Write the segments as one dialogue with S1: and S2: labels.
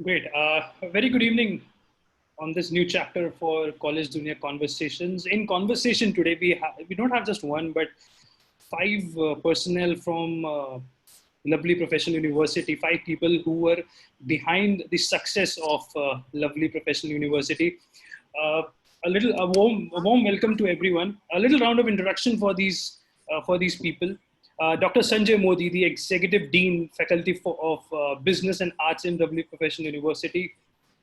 S1: Great. Very good evening on this new chapter for Collegedunia Conversations. In conversation today, we don't have just one, but five personnel from Lovely Professional University, five people who were behind the success of Lovely Professional University. Uh, a warm welcome to everyone. A little round of introduction for these people. Dr. Sanjay Modi, the Executive Dean, Faculty of Business and Arts in Lovely Professional University.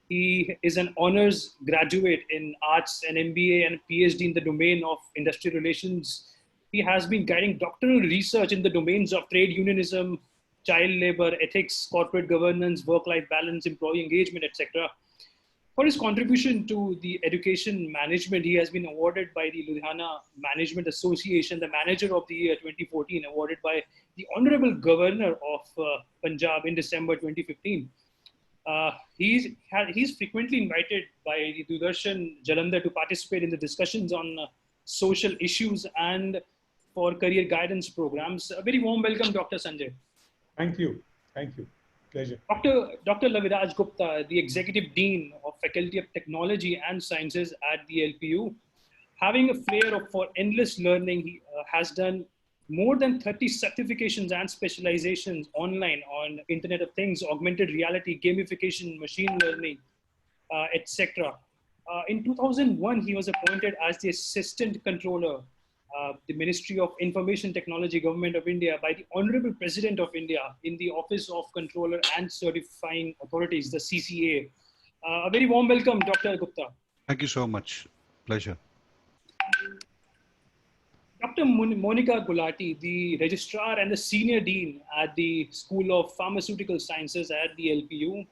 S1: He is an honors graduate in arts, an MBA and PhD in the domain of industrial relations. He has been guiding doctoral research in the domains of trade unionism, child labor, ethics, corporate governance, work-life balance, employee engagement, etc. For his contribution to the education management, he has been awarded by the Ludhiana Management Association, the Manager of the Year 2014, awarded by the Honorable Governor of Punjab in December 2015. He's frequently invited by the Doordarshan Jalandhar to participate in the discussions on social issues and for career guidance programs. A very warm welcome, Dr. Sanjay.
S2: Thank you. Thank you. Pleasure.
S1: Dr. Laviraj Gupta, the Executive Dean of Faculty of Technology and Sciences at the LPU, having a flair for endless learning, he has done more than 30 certifications and specializations online on Internet of Things, augmented reality, gamification, machine learning, etc. In 2001, he was appointed as the Assistant Controller, the Ministry of Information Technology, Government of India, by the Honorable President of India in the Office of Controller and Certifying Authorities, the CCA. A very warm welcome, Dr. Gupta.
S3: Thank you so much. Pleasure.
S1: Dr. Monica Gulati, the Registrar and the Senior Dean at the School of Pharmaceutical Sciences at the LPU,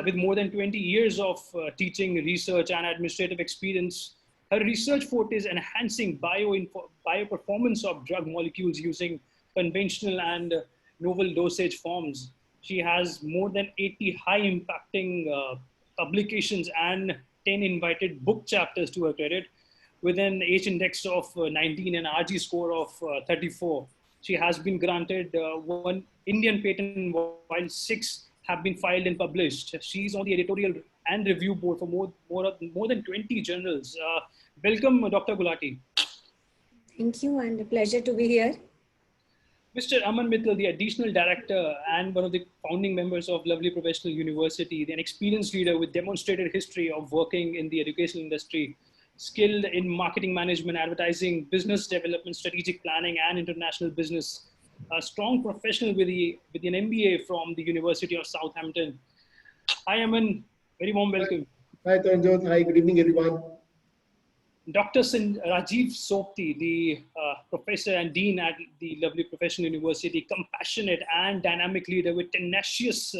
S1: with more than 20 years of teaching, research, and administrative experience. Her research forte is enhancing bioperformance of drug molecules using conventional and novel dosage forms. She has more than 80 high-impacting publications and 10 invited book chapters to her credit, with an H-index of 19 and RG score of 34. She has been granted one Indian patent, while 6 have been filed and published. She's on the editorial and review board for more than 20 journals. Welcome, Dr. Gulati.
S4: Thank you, and a pleasure to be here.
S1: Mr. Aman Mittal, the additional director and one of the founding members of Lovely Professional University, an experienced leader with demonstrated history of working in the educational industry, skilled in marketing management, advertising, business development, strategic planning, and international business. A strong professional with an MBA from the University of Southampton. Hi, Aman. Very warm welcome.
S5: Hi, Tanjot. Hi, good evening, everyone.
S1: Dr. Rajiv Sopti, the professor and dean at the Lovely Professional University, compassionate and dynamic leader with tenacious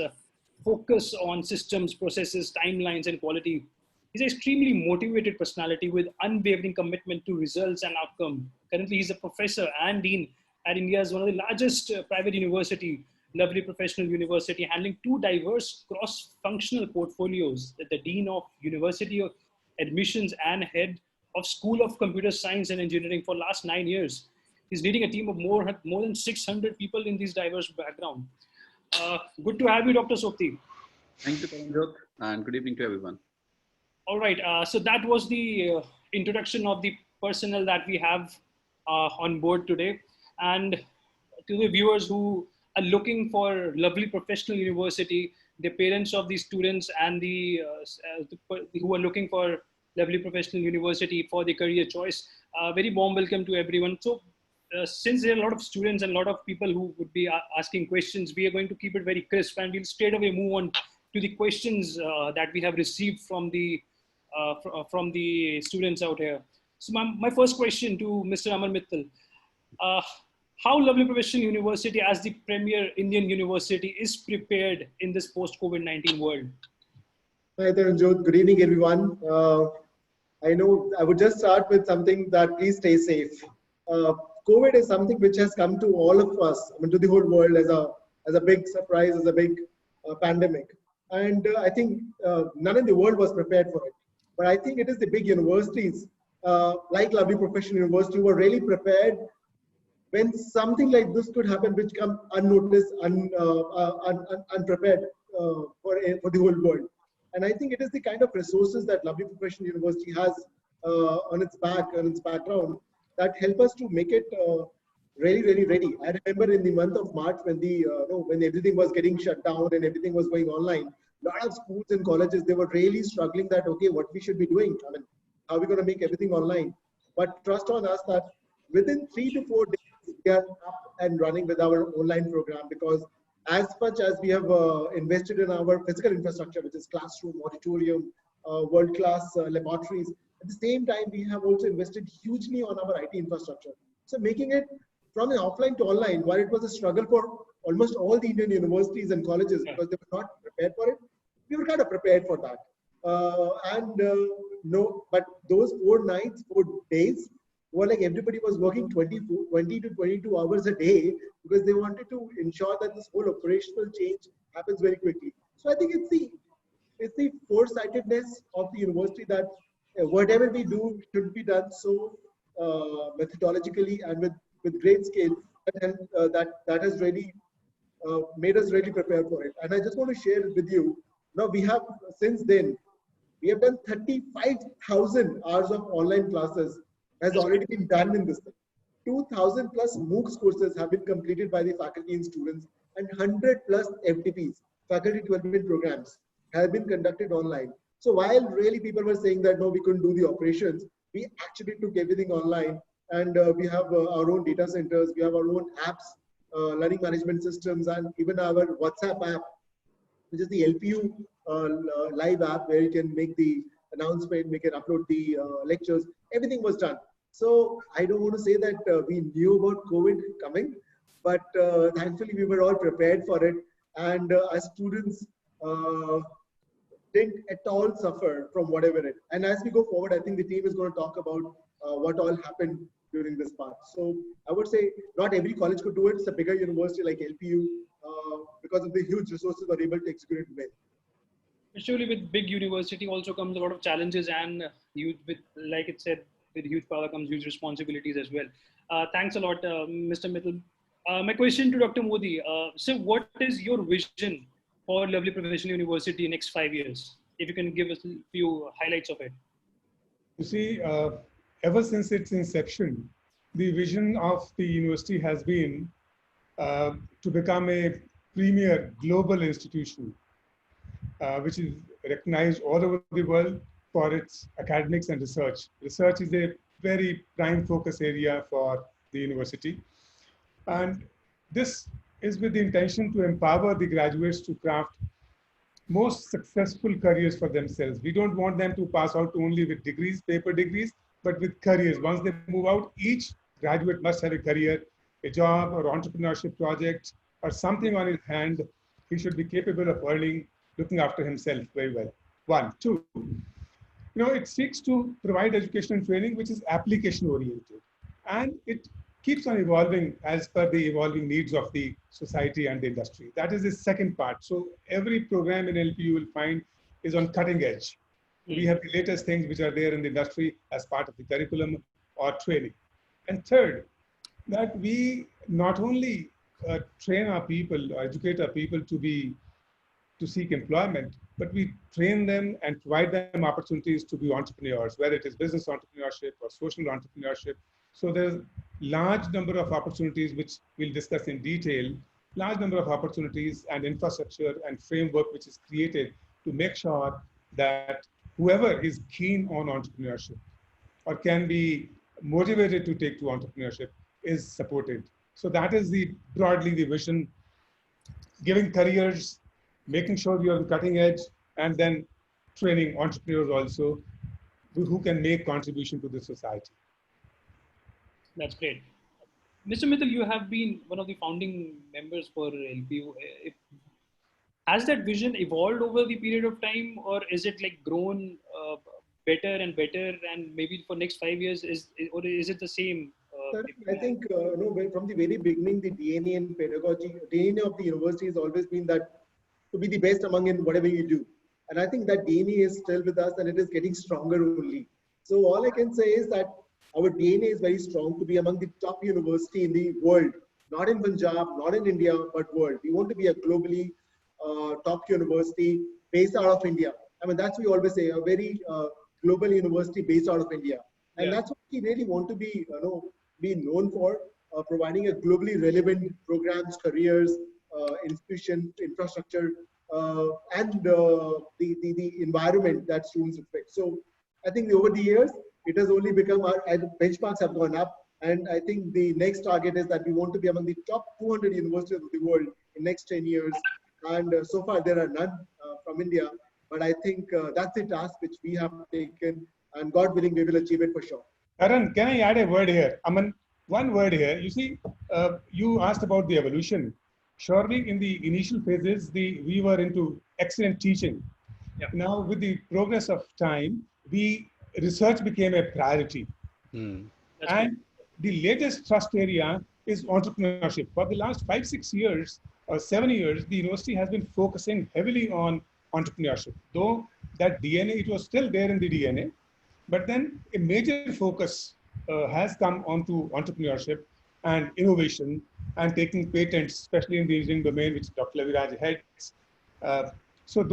S1: focus on systems, processes, timelines, and quality. He's an extremely motivated personality with unwavering commitment to results and outcome. Currently, he's a professor and dean at India's one of the largest private university, Lovely Professional University, handling 2 diverse cross-functional portfolios, the Dean of University of Admissions and Head of School of Computer Science and Engineering for last 9 years. He's leading a team of more than 600 people in this diverse background. Good to have you, Dr. Sopti.
S6: Thank you, Paranjot, and good evening to everyone.
S1: All right, so that was the introduction of the personnel that we have on board today. And to the viewers who are looking for Lovely Professional University, the parents of the students and who are looking for Lovely Professional University for the career choice, very warm welcome to everyone. So since there are a lot of students and a lot of people who would be asking questions, we are going to keep it very crisp, and we'll straight away move on to the questions that we have received from the students out here. So my first question to Mr. Aman Mittal, how Lovely Professional University as the premier Indian university is prepared in this post-COVID-19 world?
S5: Hi, Tanjot. Good evening, everyone. I know I would just start with something that please stay safe. COVID is something which has come to all of us, I mean, to the whole world as a big surprise, as a big pandemic. And I think none in the world was prepared for it. But I think it is the big universities like Lovely Professional University who are really prepared when something like this could happen, which come unnoticed, unprepared. for the whole world. And I think it is the kind of resources that Lovely Professional University has on its background, that help us to make it really, really ready. I remember in the month of March when when everything was getting shut down and everything was going online, a lot of schools and colleges, they were really struggling that, okay, what we should be doing. I mean, how are we going to make everything online? But trust on us that within 3 to 4 days, we are up and running with our online program, because as much as we have invested in our physical infrastructure, which is classroom, auditorium, world-class laboratories, at the same time, we have also invested hugely on our IT infrastructure. So making it from an offline to online, while it was a struggle for almost all the Indian universities and colleges because they were not prepared for it, we were kind of prepared for that. No, but those 4 nights, 4 days, were like everybody was working 20 to 22 hours a day, because they wanted to ensure that this whole operational change happens very quickly. So I think it's the foresightedness of the university that whatever we do should be done so methodologically and with great scale, that has really made us really prepare for it. And I just want to share with you, now we have, since then, we have done 35,000 hours of online classes has already been done in this thing. 2,000 plus MOOCs courses have been completed by the faculty and students, and 100 plus FTPs, faculty development programs, have been conducted online. So while really people were saying that no, we couldn't do the operations, we actually took everything online, and we have our own data centers, we have our own apps, learning management systems, and even our WhatsApp app, which is the LPU live app, where you can make the announcement, make it upload the lectures. Everything was done. So I don't want to say that we knew about COVID coming, but thankfully we were all prepared for it, and our students didn't at all suffer from whatever it. And as we go forward, I think the team is going to talk about what all happened during this part. So I would say not every college could do it. It's a bigger university like LPU, because of the huge resources, were able to execute it well.
S1: Surely with big university also comes a lot of challenges, and with, like it said, with huge power comes huge responsibilities as well. Thanks a lot, Mr. Mittal. My question to Dr. Modi, so what is your vision for Lovely Professional University next 5 years? If you can give us a few highlights of it.
S2: You see, ever since its inception, the vision of the university has been to become a premier global institution, which is recognized all over the world for its academics and research. Research is a very prime focus area for the university. And this is with the intention to empower the graduates to craft most successful careers for themselves. We don't want them to pass out only with degrees, paper degrees, but with careers. Once they move out, each graduate must have a career, a job or entrepreneurship project or something on his hand. He should be capable of earning, looking after himself very well. 1, 2, it seeks to provide education and training which is application oriented, and it keeps on evolving as per the evolving needs of the society and the industry. That is the second part. So every program in LPU you will find is on cutting edge. We have the latest things which are there in the industry as part of the curriculum or training. And third, that we not only train our people or educate our people to seek employment, but we train them and provide them opportunities to be entrepreneurs, whether it is business entrepreneurship or social entrepreneurship. So there's large number of opportunities which we'll discuss in detail, large number of opportunities and infrastructure and framework which is created to make sure that whoever is keen on entrepreneurship or can be motivated to take to entrepreneurship is supported. So that is broadly the vision, giving careers, making sure we are on cutting edge, and then training entrepreneurs also who can make contribution to the society.
S1: That's great. Mr. Mittal, you have been one of the founding members for LPU. Has that vision evolved over the period of time, or is it like grown better and better, and maybe for next 5 years, or is it the same?
S5: I think from the very beginning, the DNA and pedagogy, DNA of the university has always been that to be the best among in whatever you do. And I think that DNA is still with us, and it is getting stronger only. So all I can say is that our DNA is very strong to be among the top university in the world, not in Punjab, not in India, but world. We want to be a globally top university based out of India. I mean, that's what we always say, a very global university based out of India. And that's what we really want to be, be known for, providing a globally relevant programs, careers, institution, infrastructure, and the environment that students expect. So I think over the years, it has only become our benchmarks have gone up. And I think the next target is that we want to be among the top 200 universities of the world in next 10 years. And so far, there are none from India. But I think that's a task which we have taken. And God willing, we will achieve it for sure.
S2: Karan, can I add a word here? I mean, one word here. You see, you asked about the evolution. Surely, in the initial phases, we were into excellent teaching.
S1: Yeah.
S2: Now, with the progress of time, research became a priority. And the latest thrust area is entrepreneurship. For the last 5-6 years or 7 years, the university has been focusing heavily on entrepreneurship. Though that DNA, it was still there in the DNA, but then a major focus has come onto entrepreneurship and innovation and taking patents, especially in the engineering domain, which Dr. Laviraj heads. So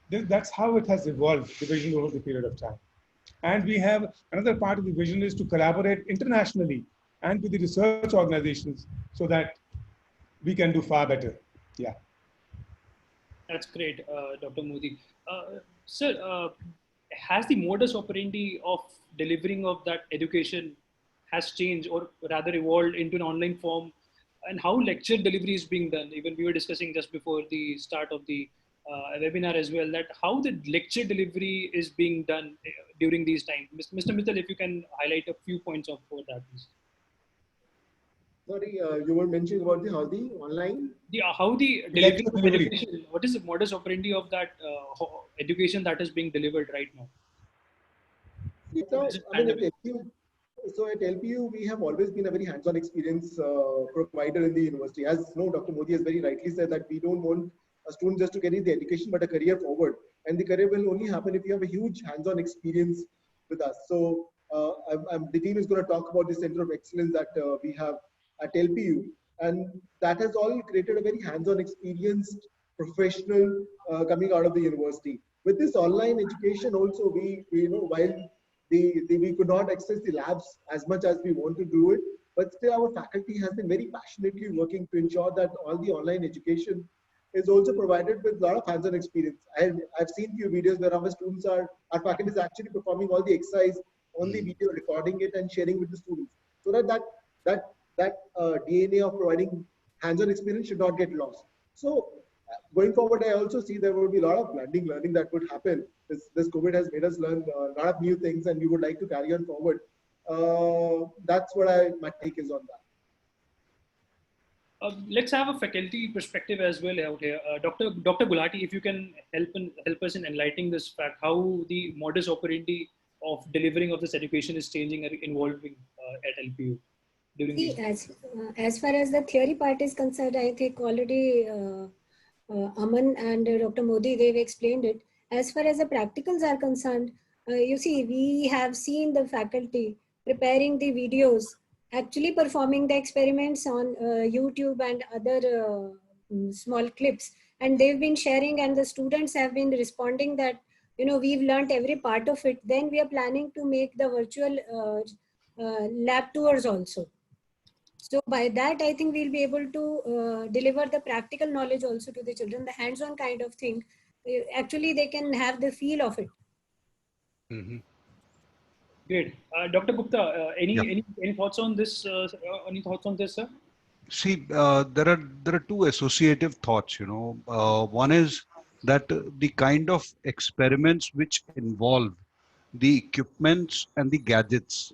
S2: that's how it has evolved, the vision over the period of time. And we have another part of the vision is to collaborate internationally and with the research organizations so that we can do far better. Yeah.
S1: That's great, Dr. Modi. Sir, has the modus operandi of delivering of that education has changed or rather evolved into an online form, and how lecture delivery is being done? Even we were discussing just before the start of the webinar as well, that how the lecture delivery is being done during these times. Mr. Mittal, if you can highlight a few points of that, please.
S5: Sorry, you were mentioning about how the online?
S1: How the delivery of education, what is the modus operandi of that education that is being delivered right now?
S5: So at LPU, we have always been a very hands-on experience provider in the university. As Dr. Modi has very rightly said that we don't want a student just to carry the education, but a career forward. And the career will only happen if you have a huge hands-on experience with us. So the team is going to talk about the Center of Excellence that we have at LPU. And that has all created a very hands-on experienced professional coming out of the university. With this online education also, we while we could not access the labs as much as we want to do it, but still our faculty has been very passionately working to ensure that all the online education is also provided with a lot of hands-on experience. I've seen few videos where our faculty is actually performing all the exercise on the video, recording it and sharing with the students, so that DNA of providing hands-on experience should not get lost. So going forward, I also see there will be a lot of blending learning that would happen. This COVID has made us learn a lot of new things, and we would like to carry on forward. That's what my take is on that.
S1: Let's have a faculty perspective as well out here. Dr. Gulati, if you can help us in enlightening this fact, how the modus operandi of delivering of this education is changing and evolving at LPU.
S4: As far as the theory part is concerned, I think already Aman and Dr. Modi, they've explained it. As far as the practicals are concerned, you see, we have seen the faculty preparing the videos, actually performing the experiments on YouTube and other small clips. And they've been sharing, and the students have been responding that, we've learned every part of it. Then we are planning to make the virtual lab tours also. So by that, I think we'll be able to deliver the practical knowledge also to the children, the hands-on kind of thing. Actually, they can have the feel of it.
S1: Great. Dr. Gupta, any thoughts on this? Any thoughts on this, sir?
S3: See, there are two associative thoughts. One is that the kind of experiments which involve the equipments and the gadgets.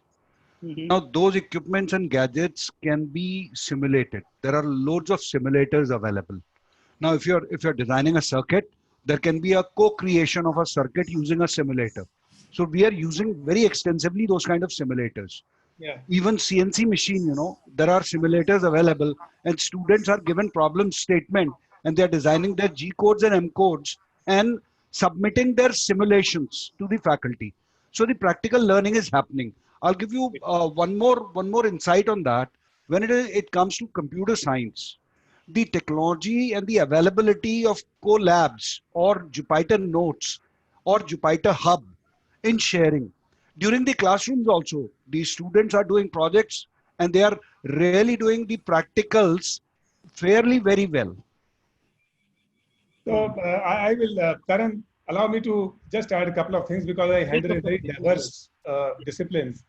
S3: Now, those equipments and gadgets can be simulated. There are loads of simulators available. Now, if you're designing a circuit, there can be a co-creation of a circuit using a simulator. So we are using very extensively those kind of simulators.
S1: Yeah.
S3: Even CNC machine, there are simulators available, and students are given problem statement, and they are designing their G codes and M codes and submitting their simulations to the faculty. So the practical learning is happening. I'll give you one more insight on that. When it comes to computer science, the technology and the availability of collabs or Jupyter Notes or Jupyter Hub in sharing. During the classrooms also, the students are doing projects and they are really doing the practicals fairly very well.
S2: So I will, Karan, allow me to just add a couple of things because I handle a very diverse disciplines.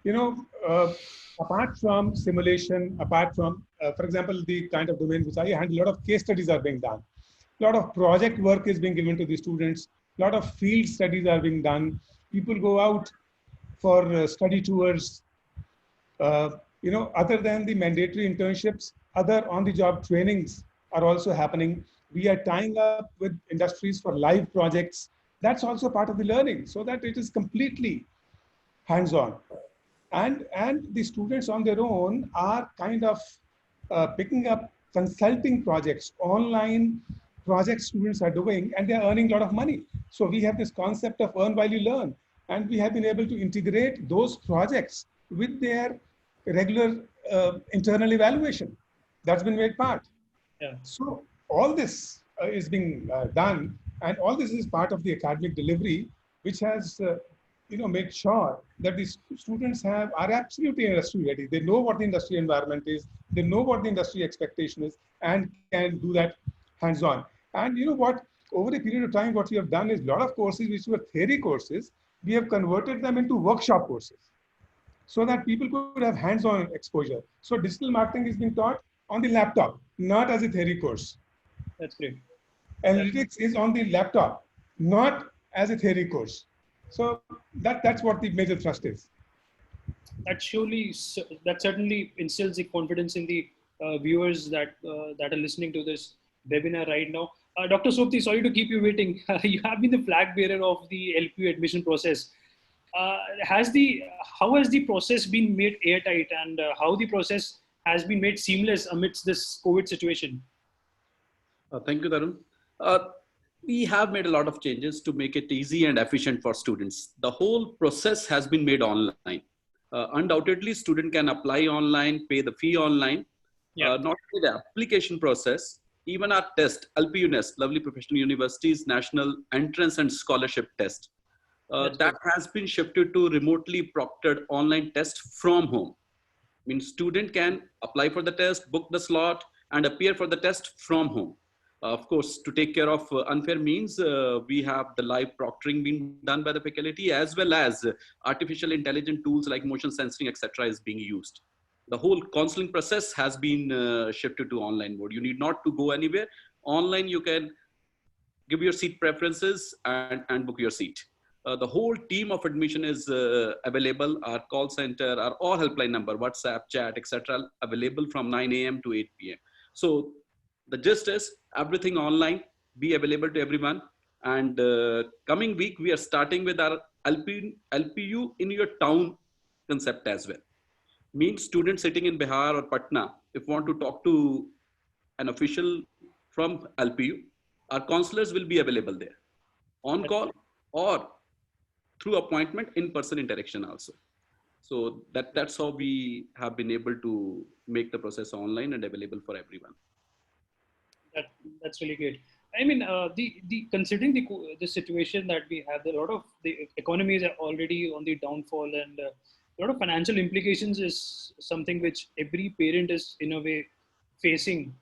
S2: You know, apart from simulation, apart from, for example, the kind of domain which I handle, a lot of case studies are being done. A lot of project work is being given to the students. A lot of field studies are being done. People go out for study tours. You know, other than the mandatory internships, other on-the-job trainings are also happening. We are tying up with industries for live projects. That's also part of the learning, so that it is completely hands-on. And the students on their own are kind of picking up consulting projects, online projects students are doing, and they're earning a lot of money. So we have this concept of earn while you learn, and we have been able to integrate those projects with their regular internal evaluation. That's been made part.
S1: Yeah.
S2: So all this is being done, and all this is part of the academic delivery, which has made sure that the students are absolutely industry ready. They know what the industry environment is, they know what the industry expectation is, and can do that hands-on. And you know what? Over a period of time, what we have done is a lot of courses which were theory courses, we have converted them into workshop courses, so that people could have hands-on exposure. So digital marketing is being taught on the laptop, not as a theory course.
S1: That's great.
S2: Analytics is on the laptop, not as a theory course. So that's what the major thrust is.
S1: That certainly instills the confidence in the viewers that are listening to this webinar right now. Dr. Sopti, sorry to keep you waiting. You have been the flag bearer of the LPU admission process. How has the process been made airtight, and how the process has been made seamless amidst this COVID situation?
S6: Thank you, Tarun. We have made a lot of changes to make it easy and efficient for students. The whole process has been made online. Undoubtedly, student can apply online, pay the fee online.
S1: Yeah.
S6: Not only the application process, even our test, LPU NEST, Lovely Professional Universities National Entrance and Scholarship Test. That has been shifted to remotely proctored online test from home. Means student can apply for the test, book the slot, and appear for the test from home. Of course, to take care of unfair means, we have the live proctoring being done by the faculty, as well as artificial intelligence tools like motion sensing, etc. is being used. The whole counseling process has been shifted to online mode. You need not to go anywhere. Online, you can give your seat preferences and book your seat. The whole team of admission is available. Our call center, our all helpline number, WhatsApp, chat, etc. available from 9 a.m. to 8 p.m. So the gist is everything online, be available to everyone. And coming week, we are starting with our LPU in your town concept as well. Means students sitting in Bihar or Patna, if want to talk to an official from LPU, our counselors will be available there on call or through appointment, in-person interaction also. So that's how we have been able to make the process online and available for everyone.
S1: That's really great. I mean, considering the situation that we have, a lot of the economies are already on the downfall, and a lot of financial implications is something which every parent is in a way facing,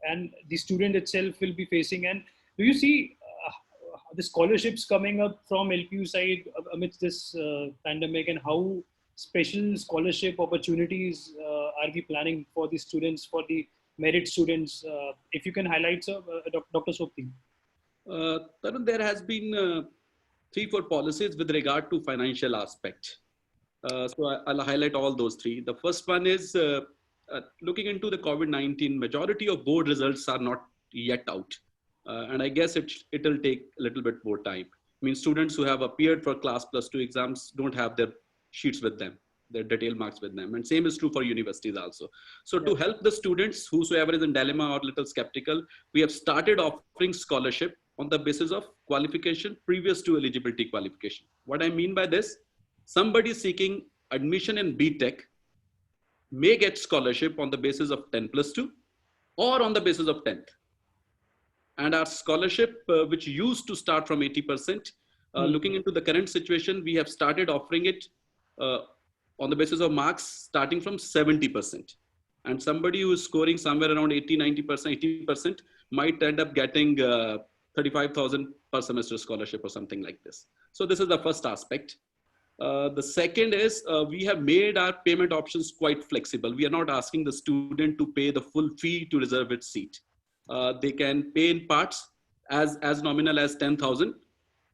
S1: and the student itself will be facing. And do you see the scholarships coming up from LPU side amidst this pandemic, and how special scholarship opportunities are we planning for the students, for the merit students? If you can highlight, sir, Dr. Sopti.
S6: Tarun, there has been 3-4 policies with regard to financial aspect. So I'll highlight all those 3. The first one is looking into the COVID-19. Majority of board results are not yet out. And I guess it'll take a little bit more time. I mean, students who have appeared for class +2 exams don't have their sheets with them, their detailed marks with them. And same is true for universities also. So to help the students, whosoever is in dilemma or little skeptical, we have started offering scholarship on the basis of qualification previous to eligibility qualification. What I mean by this, somebody seeking admission in BTech may get scholarship on the basis of 10+2, or on the basis of 10th. And our scholarship, which used to start from 80%, looking into the current situation, we have started offering it on the basis of marks starting from 70%. And somebody who is scoring somewhere around 80, 90%, 80% might end up getting 35,000 per semester scholarship or something like this. So this is the first aspect. The second is we have made our payment options quite flexible. We are not asking the student to pay the full fee to reserve its seat. They can pay in parts as nominal as 10,000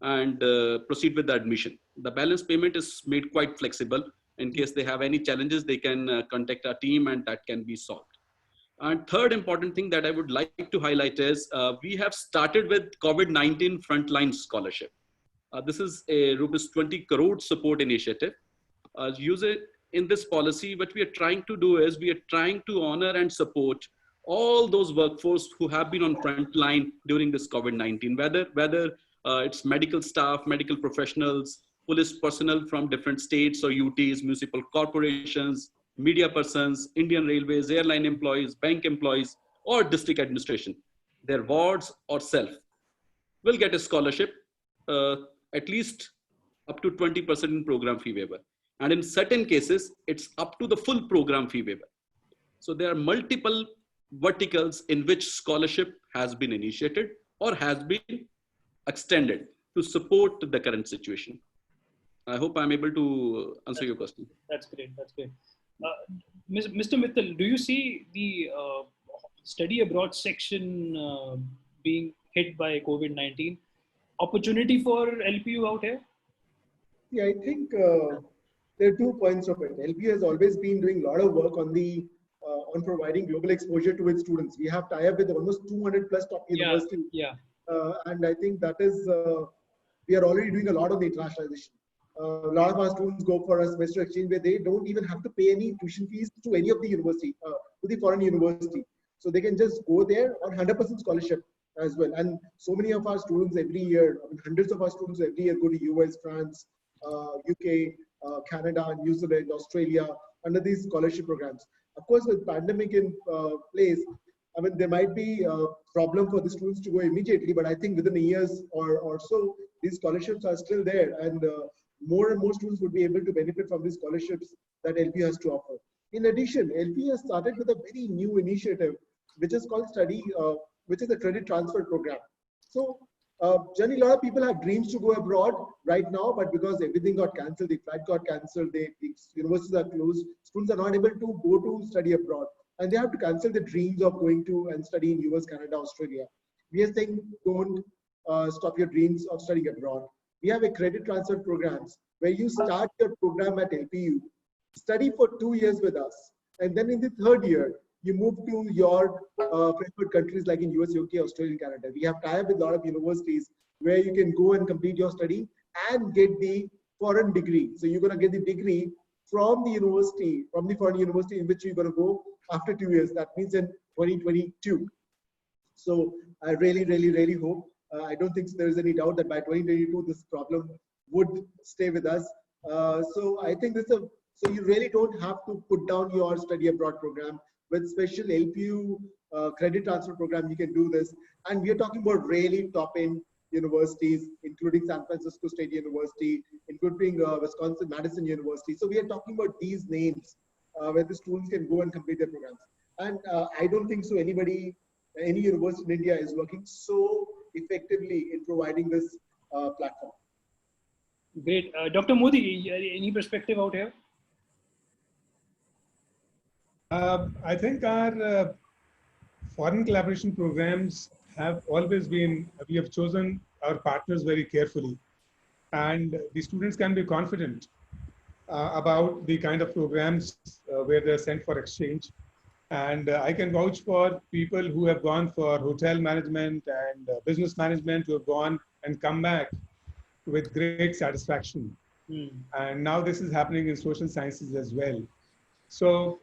S6: and proceed with the admission. The balance payment is made quite flexible. In case they have any challenges, they can contact our team and that can be solved. And third important thing that I would like to highlight is we have started with COVID-19 frontline scholarship. This is a rupees 20 crore support initiative. In this policy, what we are trying to do is we are trying to honor and support all those workforce who have been on front line during this COVID-19, whether it's medical staff, medical professionals, police personnel from different states or UTs, municipal corporations, media persons, Indian Railways, airline employees, bank employees, or district administration. Their wards or self will get a scholarship, at least up to 20% in program fee waiver. And in certain cases, it's up to the full program fee waiver. So there are multiple verticals in which scholarship has been initiated or has been extended to support the current situation. I hope I'm able to answer your question.
S1: That's great. That's great. Mr. Mittal, do you see the study abroad section being hit by COVID-19? Opportunity for LPU out here?
S5: Yeah, I think there are 2 points of it. LPU has always been doing a lot of work on the on providing global exposure to its students. We have tie-up with almost 200 plus top universities.
S1: Yeah.
S5: And I think that is, we are already doing a lot of the internationalization. A lot of our students go for a semester exchange where they don't even have to pay any tuition fees to any of the university, to the foreign university. So they can just go there on 100% scholarship as well. And so many of our students every year, I mean, hundreds of our students every year go to US, France, UK, Canada, New Zealand, Australia under these scholarship programs. Of course, with pandemic in place, I mean, there might be a problem for the students to go immediately, but I think within a year or so, these scholarships are still there, and more and more students would be able to benefit from these scholarships that LPU has to offer. In addition, LPU has started with a very new initiative, which is called which is a credit transfer program. So generally, a lot of people have dreams to go abroad right now, but because everything got cancelled, the flight got cancelled, the universities are closed, students are not able to go to study abroad. And they have to cancel the dreams of going to and study in US, Canada, Australia. We are saying don't stop your dreams of studying abroad. We have a credit transfer programs where you start your program at LPU, study for 2 years with us, and then in the 3rd year, you move to your preferred countries like in US, UK, Australia, Canada. We have tie-up with a lot of universities where you can go and complete your study and get the foreign degree. So you're going to get the degree from the university, from the foreign university in which you're going to go after 2 years. That means in 2022. So I really hope, I don't think there is any doubt that by 2022, this problem would stay with us. So I think this is so you really don't have to put down your study abroad program. With special LPU credit transfer program, you can do this. And we are talking about really top-end universities, including San Francisco State University, including Wisconsin Madison University. So we are talking about these names where the students can go and complete their programs. And I don't think so any university in India is working so effectively in providing this platform.
S1: Great. Dr. Modi, any perspective out here?
S2: I think our foreign collaboration programs have always been, we have chosen our partners very carefully, and the students can be confident about the kind of programs where they're sent for exchange. And I can vouch for people who have gone for hotel management and business management, who have gone and come back with great satisfaction. And now this is happening in social sciences as well. So,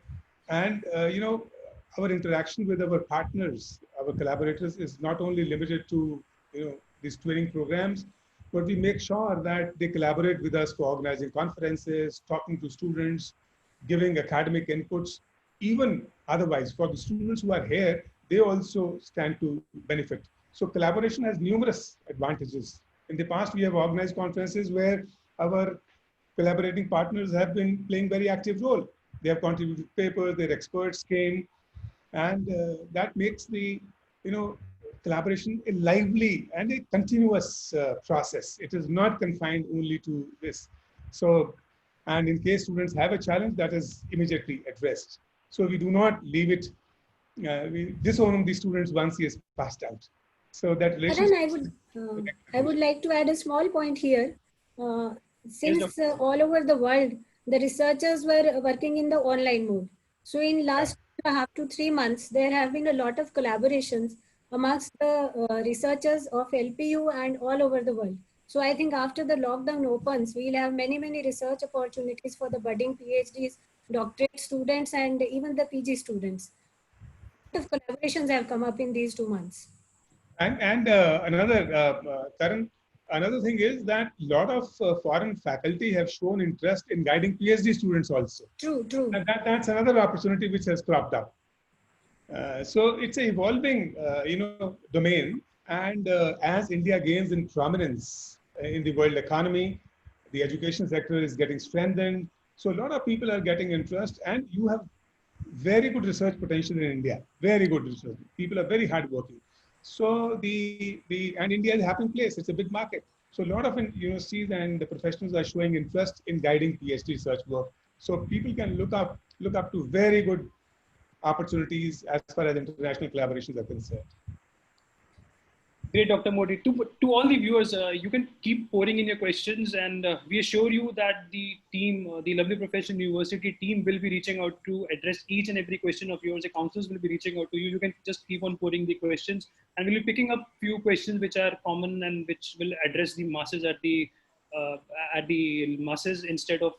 S2: and our interaction with our partners, our collaborators, is not only limited to these twinning programs, but we make sure that they collaborate with us for organizing conferences, talking to students, giving academic inputs. Even otherwise, for the students who are here, they also stand to benefit. So collaboration has numerous advantages. In the past, we have organized conferences where our collaborating partners have been playing very active role. They have contributed papers, their experts came, and that makes the collaboration a lively and a continuous process. It is not confined only to this. So, and in case students have a challenge, that is immediately addressed. So we do not leave it, we disown the students once he is passed out. So that relationship.
S4: I would like to add a small point here. Since
S1: Yes,
S4: all over the world, the researchers were working in the online mode. So in last 2.5 to 3 months, there have been a lot of collaborations amongst the researchers of LPU and all over the world. So I think after the lockdown opens, we'll have many, many research opportunities for the budding PhDs, doctorate students, and even the PG students. A lot of collaborations have come up in these 2 months.
S2: And another thing is that a lot of foreign faculty have shown interest in guiding PhD students also.
S4: True, true.
S2: And that's another opportunity which has cropped up. So it's an evolving, domain. And as India gains in prominence in the world economy, the education sector is getting strengthened. So a lot of people are getting interest, and you have very good research potential in India. Very good research. People are very hardworking. So and India is a happy place. It's a big market. So a lot of universities and the professionals are showing interest in guiding PhD research work. So people can look up to very good opportunities as far as international collaborations are concerned.
S1: Great, Dr. Modi. To all the viewers, you can keep pouring in your questions, and we assure you that the team, the Lovely Profession University team, will be reaching out to address each and every question of yours. The counselors will be reaching out to you. You can just keep on pouring the questions, and we'll be picking up few questions which are common and which will address the masses at the masses instead of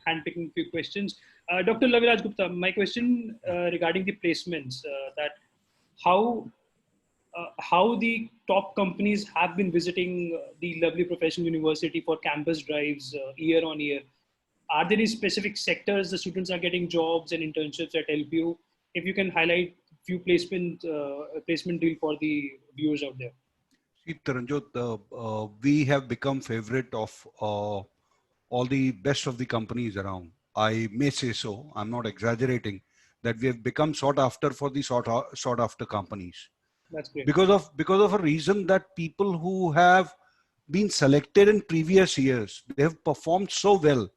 S1: handpicking few questions. Dr. Laviraj Gupta, my question regarding the placements, that how the top companies have been visiting the Lovely Professional University for campus drives year on year. Are there any specific sectors the students are getting jobs and internships at LPU? If you can highlight few placement deal for the viewers out there.
S3: See, Taranjot, we have become favorite of all the best of the companies around. I may say so, I'm not exaggerating, that we have become sought after for the sought after companies.
S1: That's great.
S3: Because of a reason that people who have been selected in previous years, they have performed so well.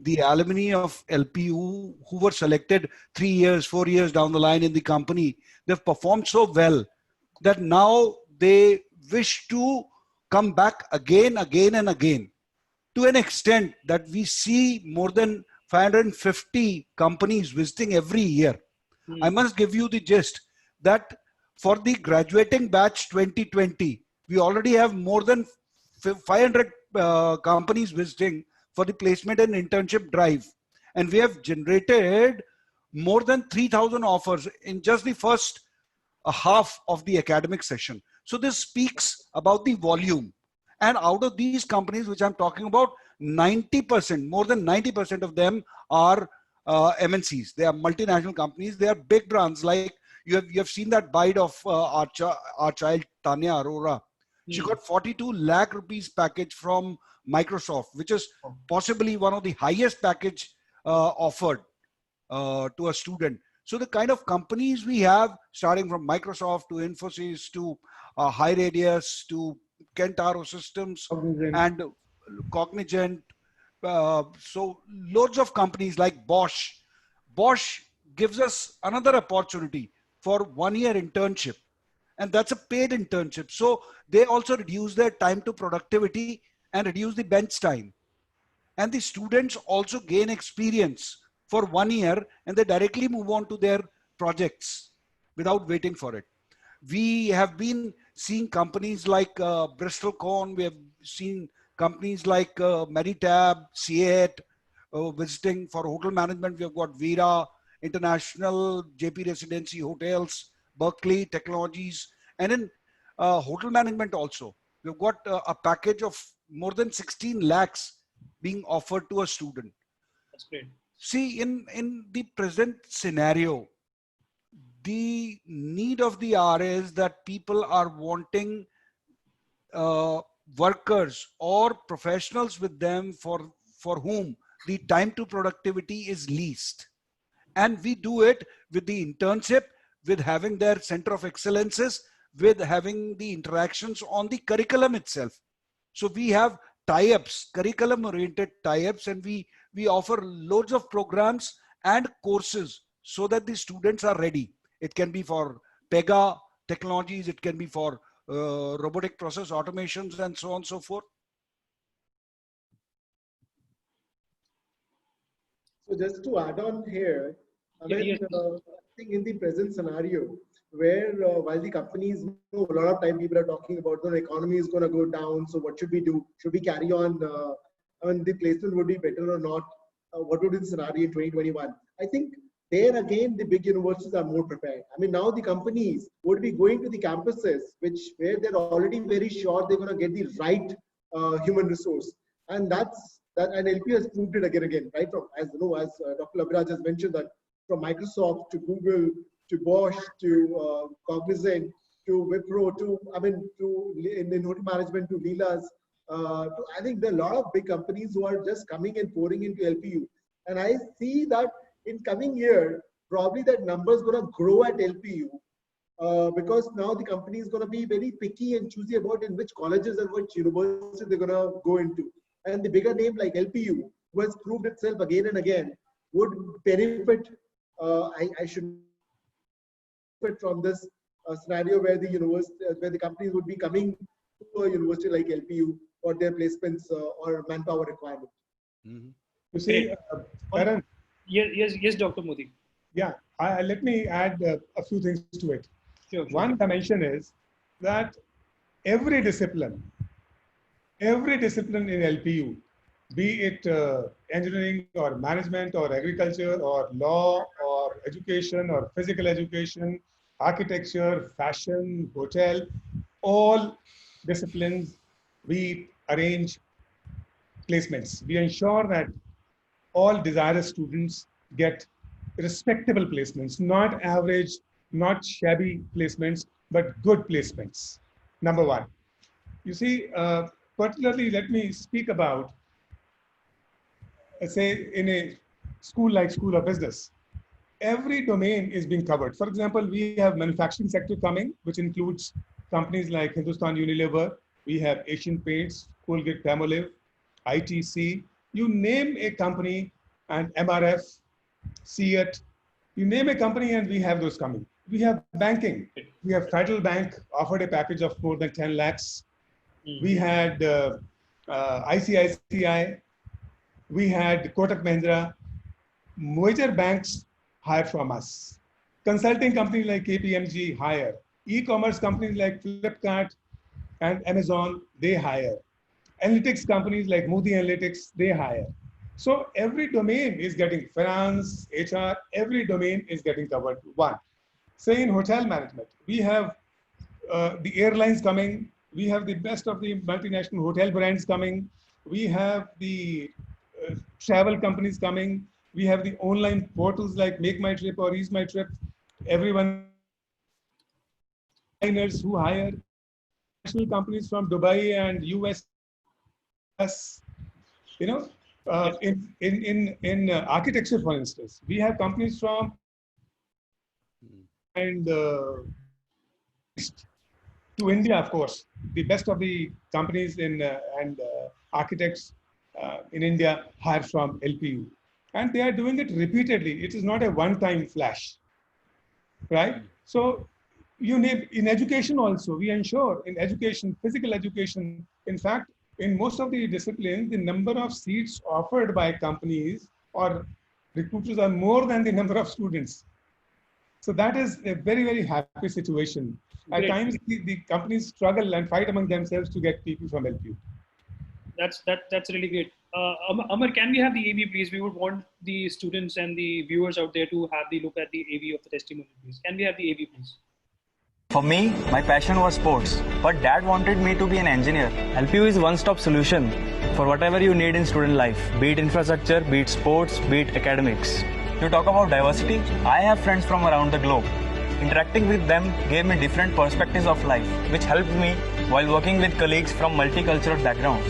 S3: The alumni of LPU who were selected 3 years, 4 years down the line in the company, they've performed so well that now they wish to come back again and again, to an extent that we see more than 550 companies visiting every year. I must give you the gist that for the graduating batch 2020, we already have more than 500 companies visiting for the placement and internship drive. And we have generated more than 3,000 offers in just the first half of the academic session. So this speaks about the volume. And out of these companies which I'm talking about, 90%, more than 90% of them are MNCs. They are multinational companies. They are big brands. Like you have seen that bite of our child Tanya Arora. She got 42 lakh rupees package from Microsoft, which is possibly one of the highest package offered to a student. So the kind of companies we have, starting from Microsoft to Infosys to High Radius to Kentaro Systems and Cognizant. So loads of companies like Bosch. Bosch gives us another opportunity for 1 year internship, and that's a paid internship. So they also reduce their time to productivity and reduce the bench time. And the students also gain experience for 1 year, and they directly move on to their projects without waiting for it. We have been seeing companies like Bristol Corn. We have seen companies like Meditab, C8 visiting. For hotel management, we have got Vira International, JP Residency Hotels, Berkeley Technologies, and in hotel management also, we've got a package of more than 16 lakhs being offered to a student.
S1: That's great.
S3: See, in the present scenario, the need of the hour is that people are wanting workers or professionals with them for whom the time to productivity is least. And we do it with the internship, with having their center of excellences, with having the interactions on the curriculum itself. So we have tie-ups, curriculum-oriented tie-ups, and we offer loads of programs and courses so that the students are ready. It can be for Pega technologies, it can be for robotic process automations, and so on and so forth.
S5: So just to add on here, I think in the present scenario, where while the companies know, a lot of time people are talking about the economy is going to go down, so what should we do? Should we carry on? The placement would be better or not? What would be the scenario in 2021? I think there again, the big universities are more prepared. I mean, now the companies would be going to the campuses, where they're already very sure they're going to get the right human resource, and and LPU has proved it again, right? From, as you know, as Dr. Labiraj has mentioned, that from Microsoft to Google to Bosch to Cognizant to Wipro to in hotel management to Leela's. I think there are a lot of big companies who are just coming and pouring into LPU, and I see that in coming year probably that number is going to grow at LPU because now the company is going to be very picky and choosy about in which colleges and which universities they're going to go into. And the bigger name like LPU, who has proved itself again and again, would benefit. I should benefit from this scenario where the companies would be coming to a university like LPU for their placements or manpower requirement.
S3: Mm-hmm.
S2: You see, Karan.
S1: Yes, Dr. Modi.
S2: Yeah, let me add a few things to it.
S1: Sure.
S2: One dimension is that every discipline in LPU, be it engineering or management or agriculture or law or education or physical education, architecture, fashion, hotel, all disciplines, we arrange placements. We ensure that all desirous students get respectable placements, not average, not shabby placements, but good placements. Number one. You see, particularly let me speak about, say, in a school like School of Business, every domain is being covered. For example, we have manufacturing sector coming, which includes companies like Hindustan Unilever, we have Asian Paints, Colgate Palmolive, ITC, you name a company, and MRF, SEAT, you name a company and we have those coming. We have banking. We have Federal Bank offered a package of more than 10 lakhs. We had ICICI. We had Kotak Mahindra. Major banks hire from us. Consulting companies like KPMG hire. E-commerce companies like Flipkart and Amazon, they hire. Analytics companies like Moody Analytics, they hire. So every domain is getting finance, HR, every domain is getting covered. One. Say in hotel management, we have the airlines coming, we have the best of the multinational hotel brands coming, we have the travel companies coming, we have the online portals like Make My Trip or Ease My Trip, everyone who hire national companies from Dubai and US, you know, in architecture, for instance, we have companies from and to India, of course, the best of the companies in and architects in India hire from LPU, and they are doing it repeatedly. It is not a one-time flash, right? So you name in education also, we ensure in education, physical education, in fact, in most of the disciplines, the number of seats offered by companies or recruiters are more than the number of students. So that is a very, very happy situation. At times, the companies struggle and fight among themselves to get people from LPU.
S1: That's really great. Amar, can we have the AV, please? We would want the students and the viewers out there to have the look at the AV of the testimony, please. Can we have the AV, please?
S7: For me, my passion was sports, but dad wanted me to be an engineer. LPU is one-stop solution for whatever you need in student life, be it infrastructure, be it sports, be it academics. You talk about diversity, I have friends from around the globe. Interacting with them gave me different perspectives of life, which helped me while working with colleagues from multicultural backgrounds.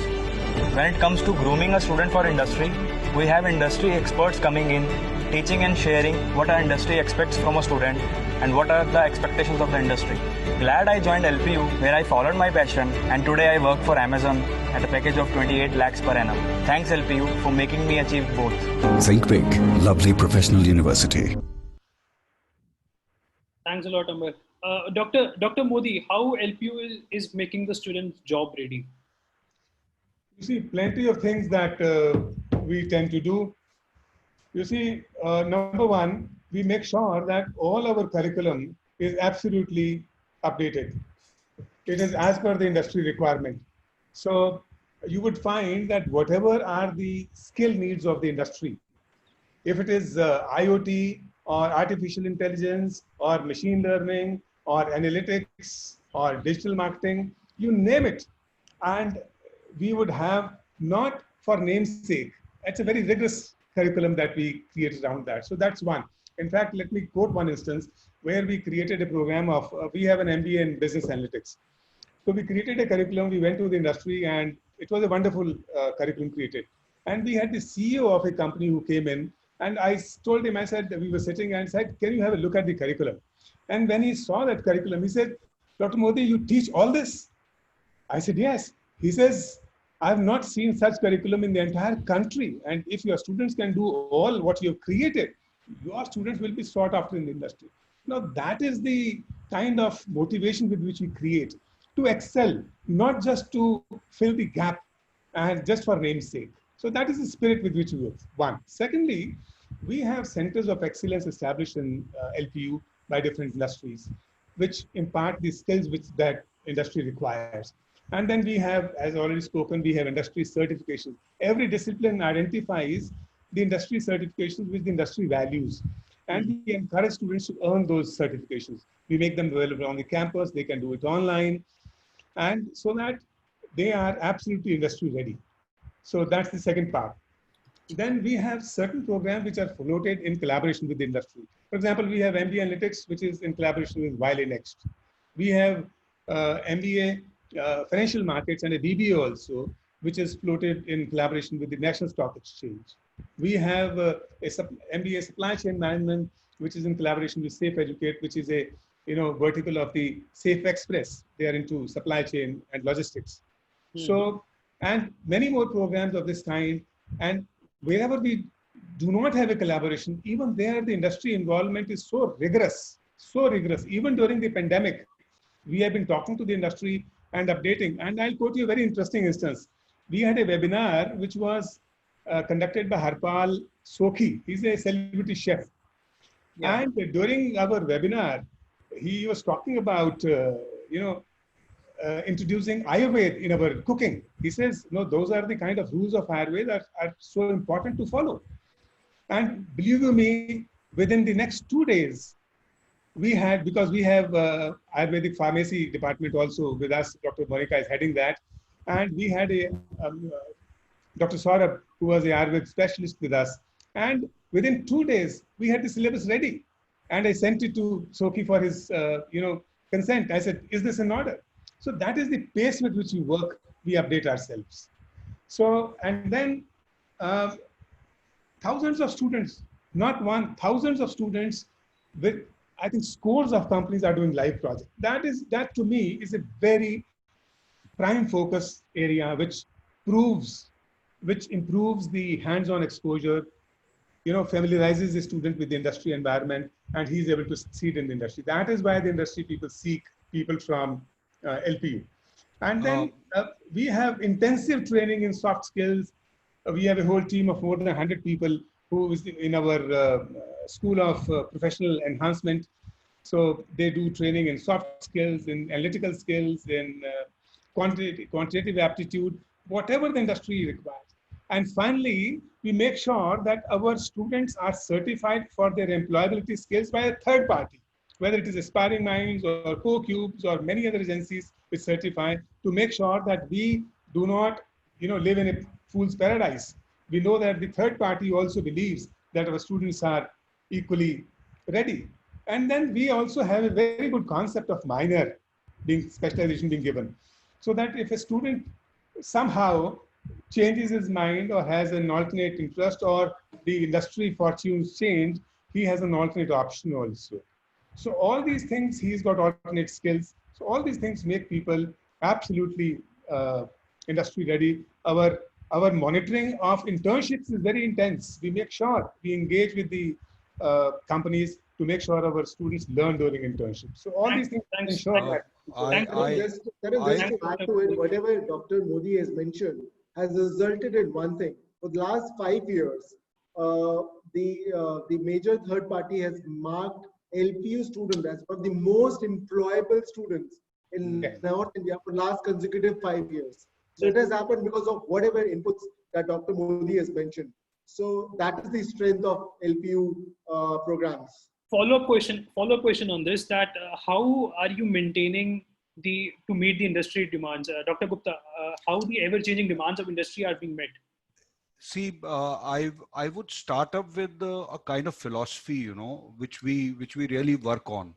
S7: When it comes to grooming a student for industry, we have industry experts coming in, teaching and sharing what our industry expects from a student and what are the expectations of the industry. Glad I joined LPU, where I followed my passion, and today I work for Amazon at a package of 28 lakhs per annum. Thanks LPU for making me achieve both.
S8: Think big, lovely professional university.
S1: Thanks a lot, Amber. Dr. Modi, how LPU is making the students job ready?
S2: You see, plenty of things that we tend to do. You see, number one, we make sure that all our curriculum is absolutely updated. It is as per the industry requirement. So you would find that whatever are the skill needs of the industry, if it is IoT or artificial intelligence or machine learning or analytics or digital marketing, you name it. And we would have, not for namesake, it's a very rigorous curriculum that we created around that. So that's one. In fact, let me quote one instance where we created a program of, we have an MBA in business analytics. So we created a curriculum, we went to the industry, and it was a wonderful curriculum created. And we had the CEO of a company who came in, and I told him, I said, we were sitting and said, can you have a look at the curriculum? And when he saw that curriculum, he said, Dr. Modi, you teach all this? I said, yes. He says, I have not seen such curriculum in the entire country. And if your students can do all what you have created, your students will be sought after in the industry. Now, that is the kind of motivation with which we create to excel, not just to fill the gap and just for namesake. So that is the spirit with which we work. One. Secondly, we have centers of excellence established in LPU by different industries, which impart the skills which that industry requires. And then we have, as already spoken, we have industry certifications. Every discipline identifies the industry certifications which the industry values. And we encourage students to earn those certifications. We make them available on the campus, they can do it online, and so that they are absolutely industry ready. So that's the second part. Then we have certain programs which are floated in collaboration with the industry. For example, we have MBA Analytics, which is in collaboration with Wiley Next. We have MBA Financial Markets and a BBA also, which is floated in collaboration with the National Stock Exchange. We have MBA Supply Chain Management, which is in collaboration with Safe Educate, which is a vertical of the Safe Express. They are into supply chain and logistics. So, and many more programs of this kind. And wherever we do not have a collaboration, even there the industry involvement is so rigorous. Even during the pandemic, we have been talking to the industry and updating. And I'll quote you a very interesting instance. We had a webinar which was conducted by Harpal Sokhi. He's a celebrity chef. Yeah. And during our webinar, he was talking about, introducing Ayurveda in our cooking. He says, no, those are the kind of rules of Ayurveda that are so important to follow. And believe you me, within the next 2 days, we had, because we have Ayurvedic pharmacy department also with us, Dr. Monica is heading that. And we had a Dr. Saurabh, who was the Ayurveda specialist with us. And within 2 days, we had the syllabus ready. And I sent it to Soki for his, consent. I said, is this in order? So that is the pace with which we work, we update ourselves. So, and then thousands of students, not one, thousands of students with, I think, scores of companies are doing live projects. That to me is a very prime focus area, which improves the hands-on exposure, familiarizes the student with the industry environment, and he's able to succeed in the industry. That is why the industry people seek people from LPU. And then we have intensive training in soft skills. We have a whole team of more than 100 people who is in our School of Professional Enhancement. So they do training in soft skills, in analytical skills, in quantitative aptitude, whatever the industry requires. And finally, we make sure that our students are certified for their employability skills by a third party, whether it is Aspiring Minds or CoCubes or many other agencies which certify, to make sure that we do not live in a fool's paradise. We know that the third party also believes that our students are equally ready. And then we also have a very good concept of minor being specialization being given. So that if a student somehow changes his mind or has an alternate interest or the industry fortunes change, he has an alternate option also. So all these things, he's got alternate skills. So all these things make people absolutely industry ready. Our monitoring of internships is very intense. We make sure we engage with the companies to make sure our students learn during internships. So all these things ensure that.
S5: That is just to add to it, whatever Dr. Modi has mentioned has resulted in one thing. For the last 5 years, the major third party has marked LPU students as one of the most employable students in North India for the last consecutive 5 years. So it has happened because of whatever inputs that Dr. Modi has mentioned. So that is the strength of LPU programs.
S1: Follow-up question on this, that how are you maintaining to meet the industry demands? Dr. Gupta, how the ever-changing demands of industry are being met?
S3: See, I would start up with a kind of philosophy, you know, which we really work on.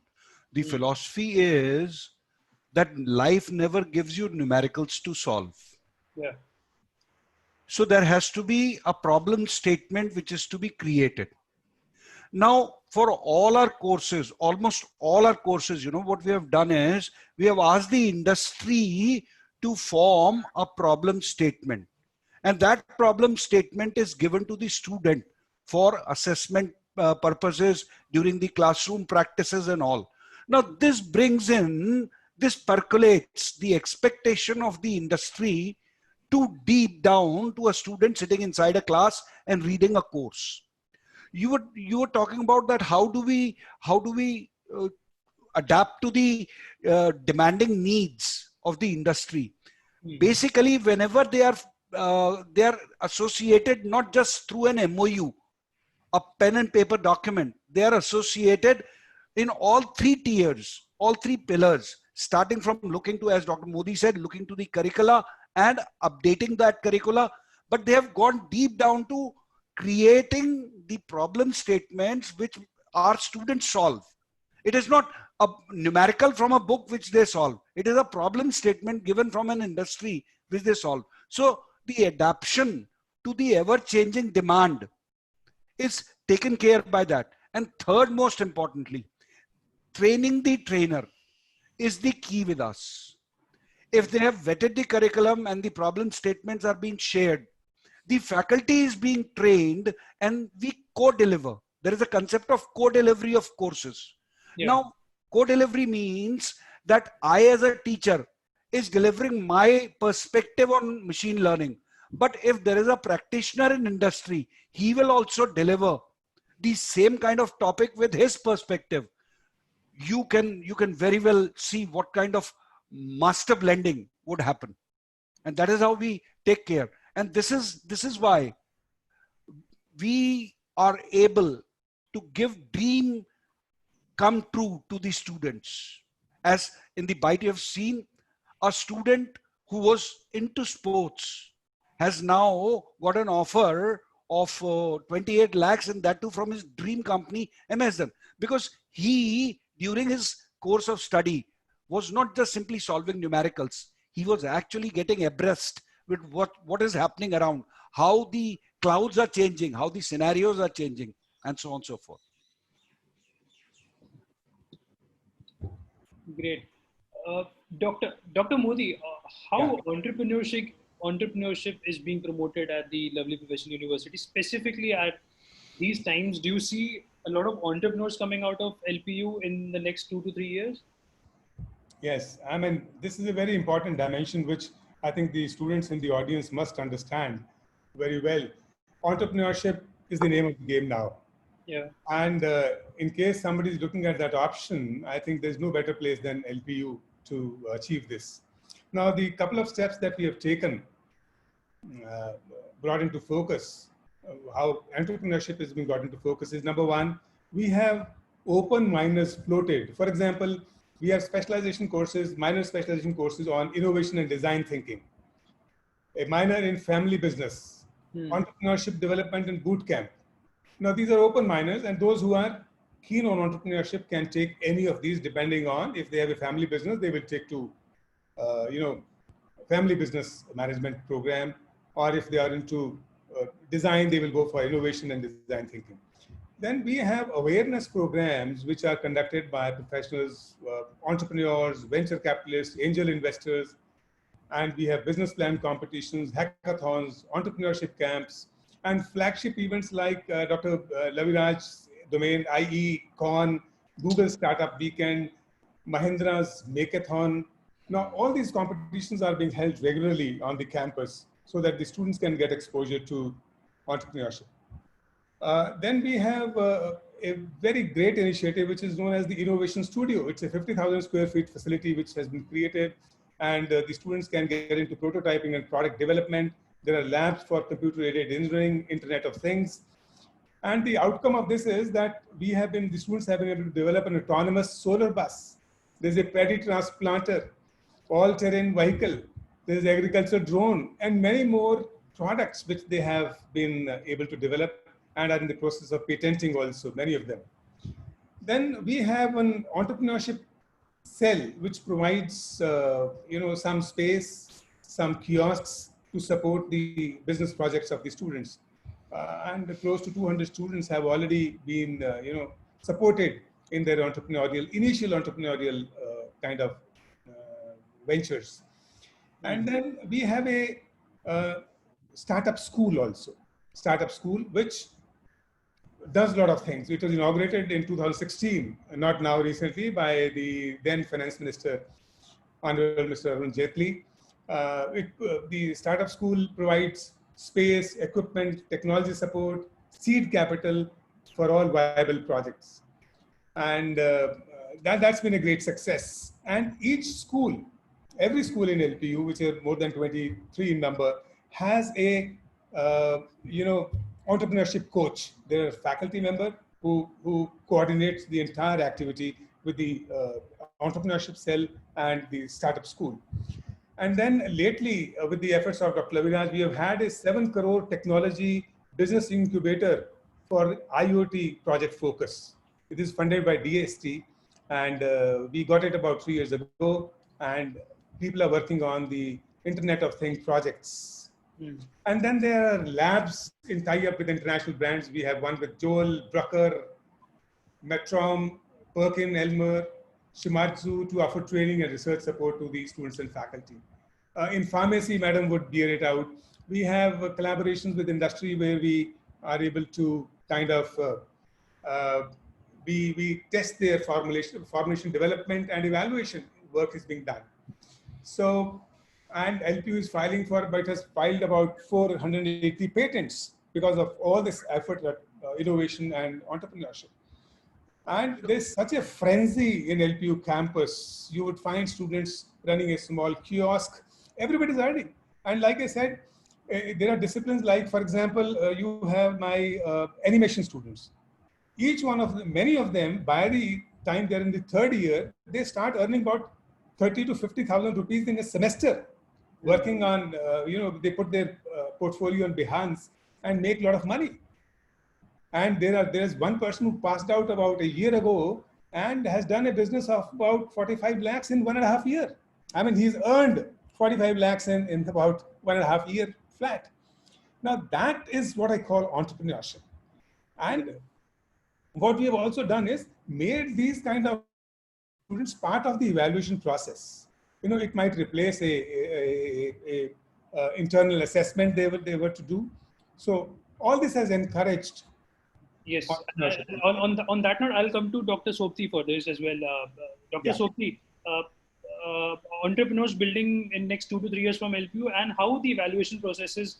S3: The philosophy is that life never gives you numericals to solve.
S1: Yeah.
S3: So there has to be a problem statement which is to be created. Now, for all our courses, almost all our courses, you know, what we have done is we have asked the industry to form a problem statement. And that problem statement is given to the student for assessment purposes during the classroom practices and all. Now, this percolates the expectation of the industry to deep down to a student sitting inside a class and reading a course. You were talking about that. How do we adapt to the demanding needs of the industry? Basically, whenever they are associated not just through an MOU, a pen and paper document, they are associated in all three tiers, all three pillars, starting from looking to, as Dr. Modi said, looking to the curricula and updating that curricula, but they have gone deep down to creating the problem statements which our students solve. It is not a numerical from a book which they solve. It is a problem statement given from an industry which they solve. So the adaptation to the ever-changing demand is taken care by that. And third, most importantly, training the trainer is the key with us. If they have vetted the curriculum and the problem statements are being shared, the faculty is being trained and we co-deliver. There is a concept of co-delivery of courses. Yeah. Now, co-delivery means that I as a teacher is delivering my perspective on machine learning. But if there is a practitioner in industry, he will also deliver the same kind of topic with his perspective. You can very well see what kind of master blending would happen. And that is how we take care. And this is why we are able to give dream come true to the students. As in the bite you have seen, a student who was into sports has now got an offer of 28 lakhs, and that too from his dream company, MSN, because he, during his course of study, was not just simply solving numericals. He was actually getting abreast with what is happening around, how the clouds are changing, how the scenarios are changing, and so on and so forth.
S1: Great. Dr. Modi, how entrepreneurship is being promoted at the lovely professional university, specifically at these times? Do you see a lot of entrepreneurs coming out of LPU in the next 2 to 3 years?
S2: Yes, I mean, this is a very important dimension which I think the students in the audience must understand very well. Entrepreneurship is the name of the game now.
S1: Yeah.
S2: And in case somebody is looking at that option, I think there's no better place than LPU to achieve this. Now, the couple of steps that we have taken brought into focus, how entrepreneurship has been brought into focus is, number one, we have open minors floated. For example, we have specialization courses, minor specialization courses on innovation and design thinking, a minor in family business, entrepreneurship development and boot camp. Now, these are open minors, and those who are keen on entrepreneurship can take any of these, depending on if they have a family business, they will take to, family business management program, or if they are into design, they will go for innovation and design thinking. Then we have awareness programs which are conducted by professionals, entrepreneurs, venture capitalists, angel investors, and we have business plan competitions, hackathons, entrepreneurship camps, and flagship events like Dr. Laviraj's domain, IE, Con, Google Startup Weekend, Mahindra's Makeathon. Now, all these competitions are being held regularly on the campus so that the students can get exposure to entrepreneurship. Then we have a very great initiative which is known as the Innovation Studio. It's a 50,000 square feet facility which has been created, and the students can get into prototyping and product development. There are labs for computer-aided engineering, Internet of Things. And the outcome of this is that the students have been able to develop an autonomous solar bus. There's a paddy transplanter, all-terrain vehicle, there's agriculture drone, and many more products which they have been able to develop and are in the process of patenting also, many of them. Then we have an entrepreneurship cell which provides some space, some kiosks to support the business projects of the students. And close to 200 students have already been supported in their initial entrepreneurial kind of ventures. And then we have a startup school also, which does a lot of things. It was inaugurated in 2016, not now recently, by the then Finance Minister, Honorable Mr. Arun Jaitley. The startup school provides space, equipment, technology support, seed capital for all viable projects. And that's been a great success. And each school, every school in LPU, which are more than 23 in number, has a entrepreneurship coach. There are a faculty member who coordinates the entire activity with the entrepreneurship cell and the startup school. And then lately, with the efforts of Dr. Laviraj, we have had a 7 crore technology business incubator for IoT project focus. It is funded by DST, and we got it about 3 years ago, and people are working on the Internet of Things projects. And then there are labs in tie-up with international brands. We have one with Joel, Brucker, Metrom, Perkin, Elmer, Shimadzu to offer training and research support to the students and faculty. In pharmacy, Madam would bear it out. We have collaborations with industry where we are able to kind of, we test their formulation development and evaluation work is being done. So, and LPU is filing for, but it has filed about 480 patents because of all this effort at innovation and entrepreneurship. And there's such a frenzy in LPU campus. You would find students running a small kiosk. Everybody's earning. And like I said, there are disciplines like, for example, you have my animation students. Each one of them, many of them, by the time they're in the third year, they start earning about 30 to 50,000 rupees in a semester, working on, they put their portfolio on Behance and make a lot of money. And there's one person who passed out about a year ago and has done a business of about 45 lakhs in 1.5 years. I mean, he's earned 45 lakhs in about 1.5 years flat. Now that is what I call entrepreneurship. And what we have also done is made these kind of students part of the evaluation process. It might replace a internal assessment they were to do. So all this has encouraged.
S1: Yes. On that note, I'll come to Dr. Sopti for this as well. Dr. Sopti, entrepreneurs building in next 2 to 3 years from LPU, and how the evaluation processes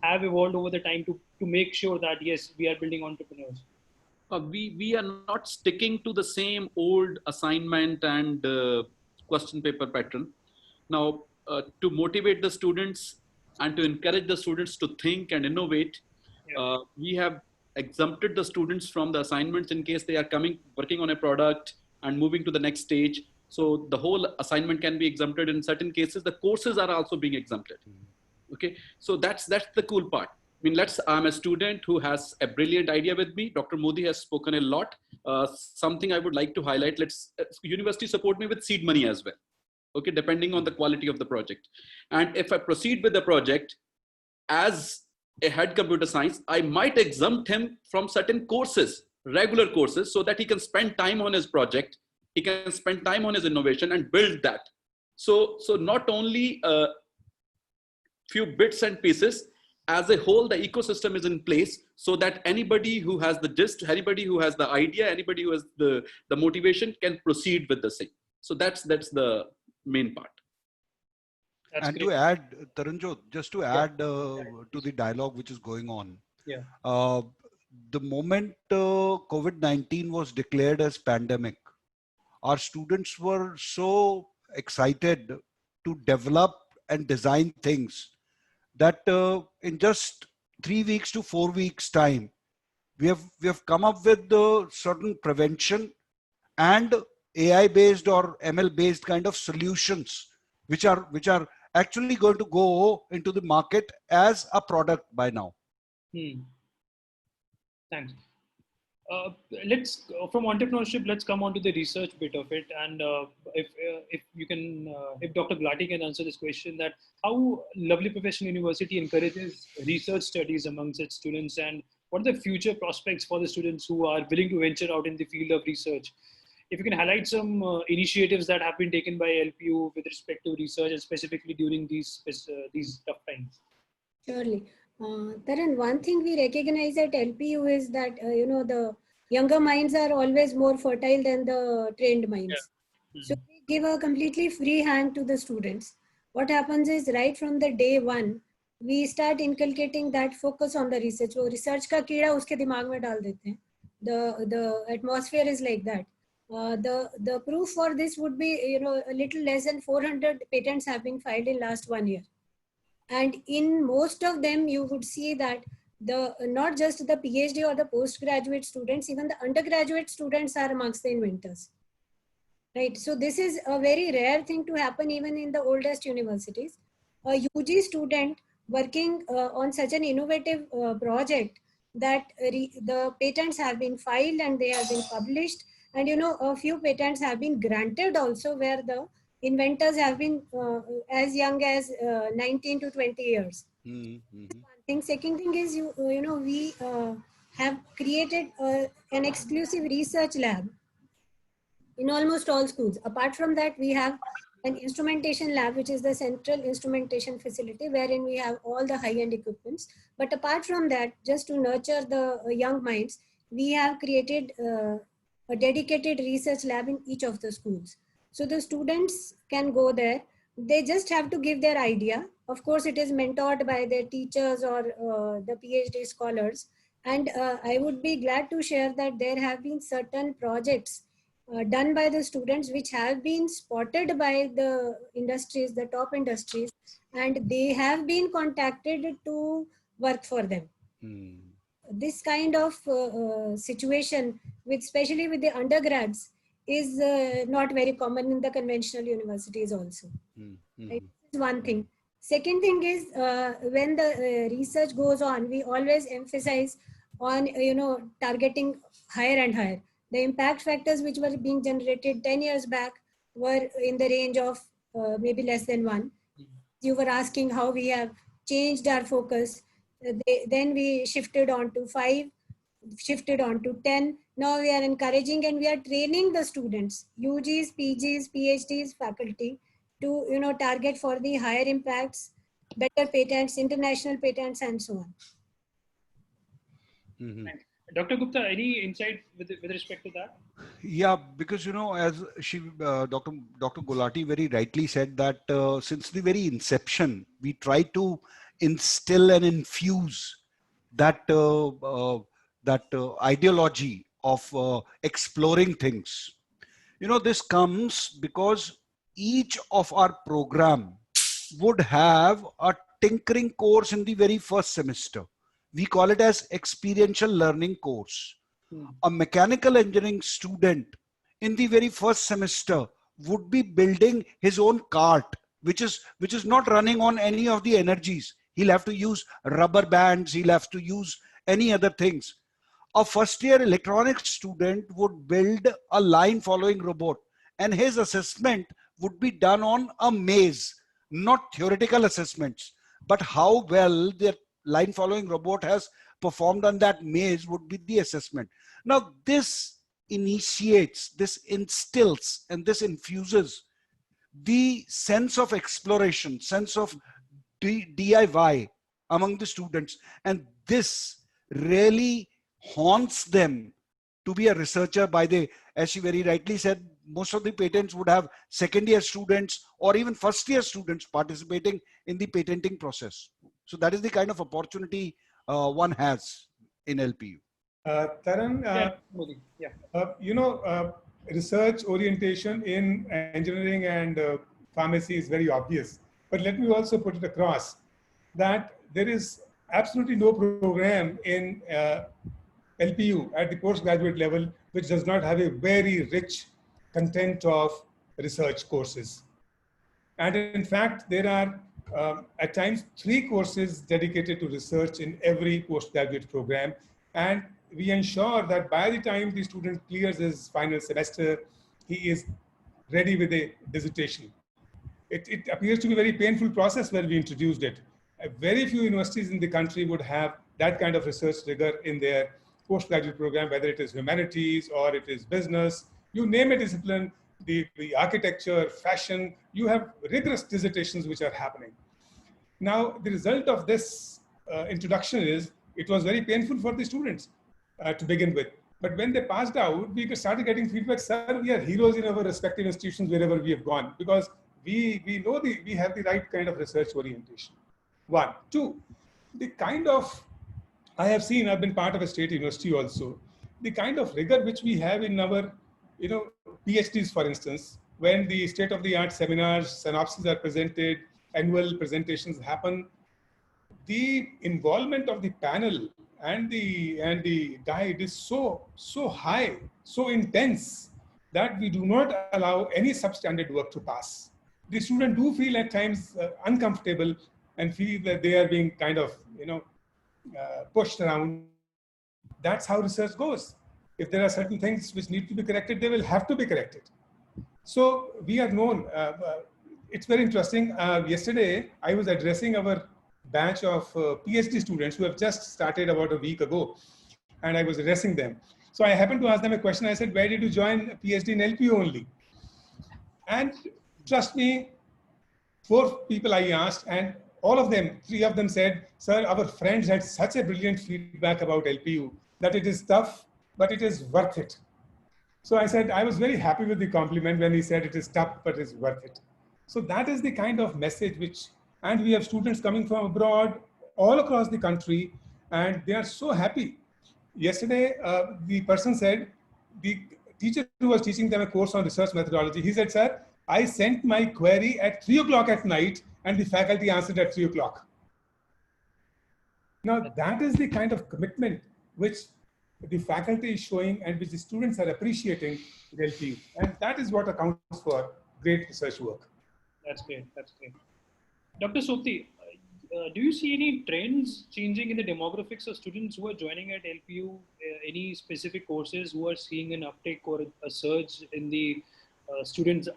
S1: have evolved over the time to make sure that, yes, we are building entrepreneurs.
S6: We are not sticking to the same old assignment and question paper pattern. Now, to motivate the students and to encourage the students to think and innovate, we have exempted the students from the assignments in case they are working on a product and moving to the next stage. So the whole assignment can be exempted. In certain cases, the courses are also being exempted. Okay, so that's the cool part. I mean, I'm a student who has a brilliant idea with me. Dr. Modi has spoken a lot. something I would like to highlight. University support me with seed money as well. Okay, depending on the quality of the project. And if I proceed with the project as a head computer science, I might exempt him from certain courses, regular courses, so that he can spend time on his project, he can spend time on his innovation and build that. So not only few bits and pieces, as a whole, the ecosystem is in place so that anybody who has the gist, anybody who has the idea, anybody who has the motivation can proceed with the same. So that's the main part.
S1: That's
S3: And
S1: great.
S3: to add, Taranjot, just to add to the dialogue which is going on, the moment COVID-19 was declared as pandemic, our students were so excited to develop and design things that in just 3 weeks to 4 weeks time, we have come up with certain prevention and AI based or ML based kind of solutions, which are actually going to go into the market as a product by now.
S1: Thanks. Let's from entrepreneurship, let's come on to the research bit of it. And if you can, if Dr. Gulati can answer this question, that how Lovely Professional University encourages research studies amongst its students, and what are the future prospects for the students who are willing to venture out in the field of research? If you can highlight some initiatives that have been taken by LPU with respect to research, and specifically during these tough times.
S4: Surely. Taran, one thing we recognize at LPU is that, the younger minds are always more fertile than the trained minds. So we give a completely free hand to the students. What happens is right from the day one, we start inculcating that focus on the research. वो research का कीड़ा उसके दिमाग में डाल देते हैं. The atmosphere is like that. The proof for this would be, a little less than 400 patents have been filed in last 1 year. And in most of them, you would see that not just the PhD or the postgraduate students, even the undergraduate students are amongst the inventors. Right. So this is a very rare thing to happen even in the oldest universities. A UG student working on such an innovative project that the patents have been filed and they have been published. And, a few patents have been granted also, where the inventors have been as young as 19 to 20 years. One thing. Second thing is, we have created an exclusive research lab in almost all schools. Apart from that, we have an instrumentation lab, which is the central instrumentation facility, wherein we have all the high-end equipments. But apart from that, just to nurture the young minds, we have created a dedicated research lab in each of the schools. So the students can go there. They just have to give their idea. Of course, it is mentored by their teachers or the PhD scholars. And I would be glad to share that there have been certain projects done by the students which have been spotted by the industries, the top industries, and they have been contacted to work for them. This kind of situation, especially with the undergrads, is not very common in the conventional universities also. Right? This is one thing. Second thing is, when the research goes on, we always emphasize on, targeting higher and higher. The impact factors which were being generated 10 years back were in the range of maybe less than 1. You were asking how we have changed our focus. Then we shifted on to 5, shifted on to 10. Now we are encouraging and we are training the students, UGs, PGs, PhDs, faculty, to target for the higher impacts, better patents, international patents, and so on.
S1: Dr. Gupta, any insight with respect to that?
S3: Yeah, because as Dr. Gulati very rightly said that since the very inception, we try to instill and infuse that ideology of exploring things. This comes because each of our program would have a tinkering course in the very first semester. We call it as experiential learning course. A mechanical engineering student in the very first semester would be building his own cart, which is not running on any of the energies. He'll have to use rubber bands. He'll have to use any other things. a first year electronics student would build a line following robot, and his assessment would be done on a maze, not theoretical assessments, but how well the line following robot has performed on that maze would be the assessment. Now this initiates, this instills, and this infuses the sense of exploration, sense of DIY among the students, and this really haunts them to be a researcher. By the, as she very rightly said, most of the patents would have second year students or even first year students participating in the patenting process. So that is the kind of opportunity one has in LPU.
S2: Taran, research orientation in engineering and pharmacy is very obvious. But let me also put it across that there is absolutely no program in LPU at the postgraduate level which does not have a very rich content of research courses. And in fact, there are at times 3 courses dedicated to research in every postgraduate program. And we ensure that by the time the student clears his final semester, he is ready with a dissertation. It appears to be a very painful process when we introduced it. Very few universities in the country would have that kind of research rigor in their postgraduate program, whether it is humanities or it is business, you name a discipline, the architecture, fashion, you have rigorous dissertations which are happening. Now, the result of this introduction is, it was very painful for the students to begin with. But when they passed out, we started getting feedback, sir, we are heroes in our respective institutions wherever we have gone, because we know we have the right kind of research orientation. 1. 2, the kind of, I have seen, I've been part of a state university also, the kind of rigor which we have in our, PhDs, for instance, when the state-of-the-art seminars, synopses are presented, annual presentations happen, the involvement of the panel and the guide is so high, so intense, that we do not allow any substandard work to pass. The students do feel at times uncomfortable and feel that they are being kind of, pushed around. That's how research goes. If there are certain things which need to be corrected, they will have to be corrected. So we are known. It's very interesting. Yesterday, I was addressing our batch of PhD students who have just started about a week ago, and I was addressing them. So I happened to ask them a question. I said, where did you join PhD in LPU only? And trust me, 4 people I asked, and all of them, 3 of them said, sir, our friends had such a brilliant feedback about LPU that it is tough, but it is worth it. So I said, I was very happy with the compliment when he said it is tough, but it's worth it. So that is the kind of message which, and we have students coming from abroad, all across the country, and they are so happy. Yesterday, the person said, the teacher who was teaching them a course on research methodology, he said, sir, I sent my query at 3 o'clock at night and the faculty answered at 3 o'clock. Now, that is the kind of commitment which the faculty is showing and which the students are appreciating in LPU. And that is what accounts for great research work.
S1: That's great. That's great. Dr. Sopti, do you see any trends changing in the demographics of students who are joining at LPU? Any specific courses who are seeing an uptake or a surge in the student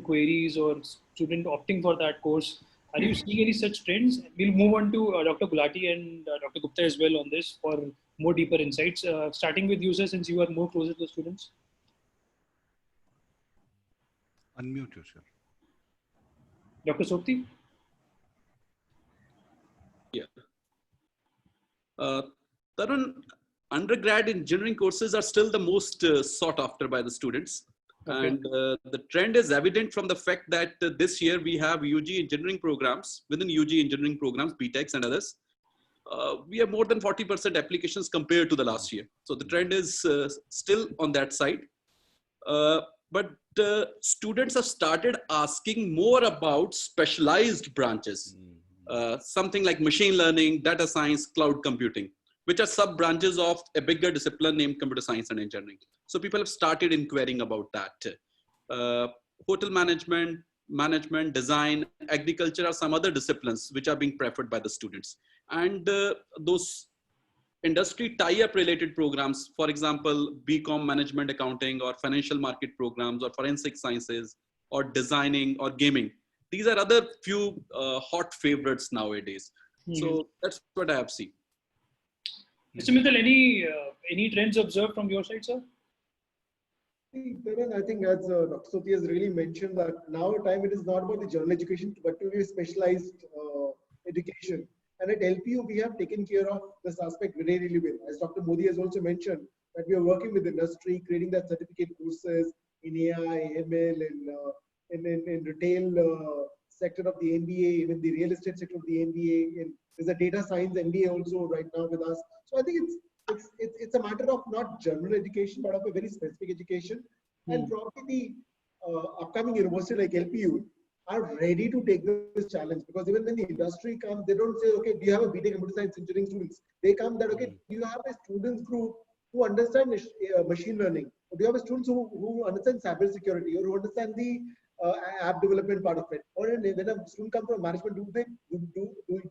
S1: queries or student opting for that course? Are you seeing any such trends? We'll move on to Dr. Gulati and Dr. Gupta as well on this for more deeper insights. Starting with you, sir, since you are more closer to the students.
S3: Unmute yourself.
S1: Dr. Sopti?
S6: Yeah. Tarun, undergrad engineering courses are still the most sought after by the students. Okay. And the trend is evident from the fact that this year we have UG engineering programs, within UG engineering programs, BTechs and others. We have more than 40% applications compared to the last year. So the trend is still on that side. But students have started asking more about specialized branches. Something like machine learning, data science, cloud computing, which are sub-branches of a bigger discipline named computer science and engineering. So people have started inquiring about that. Hotel management, design, agriculture are some other disciplines which are being preferred by the students. And those industry tie-up related programs, for example, BCom management accounting or financial market programs or forensic sciences or designing or gaming. These are other few hot favorites nowadays. So that's what I have seen.
S1: Mr. Mittal, any trends observed from your side, sir?
S5: I think as Dr. Soti has really mentioned that now time it is not about the general education, but to be specialized education. And at LPU, we have taken care of this aspect very, really well. As Dr. Modi has also mentioned, that we are working with industry, creating that certificate courses in AI, ML, in retail sector of the MBA, even the real estate sector of the MBA. There's a data science MBA also right now with us. So I think it's a matter of not general education, but of a very specific education. And probably the upcoming university like LPU are ready to take this challenge, because even when the industry comes, they don't say, okay, do you have a BTech computer science engineering students? They come that, okay, do you have a students group who understand machine learning? Or do you have a students who understand cyber security, or who understand the app development part of it? Or when a student comes from management, do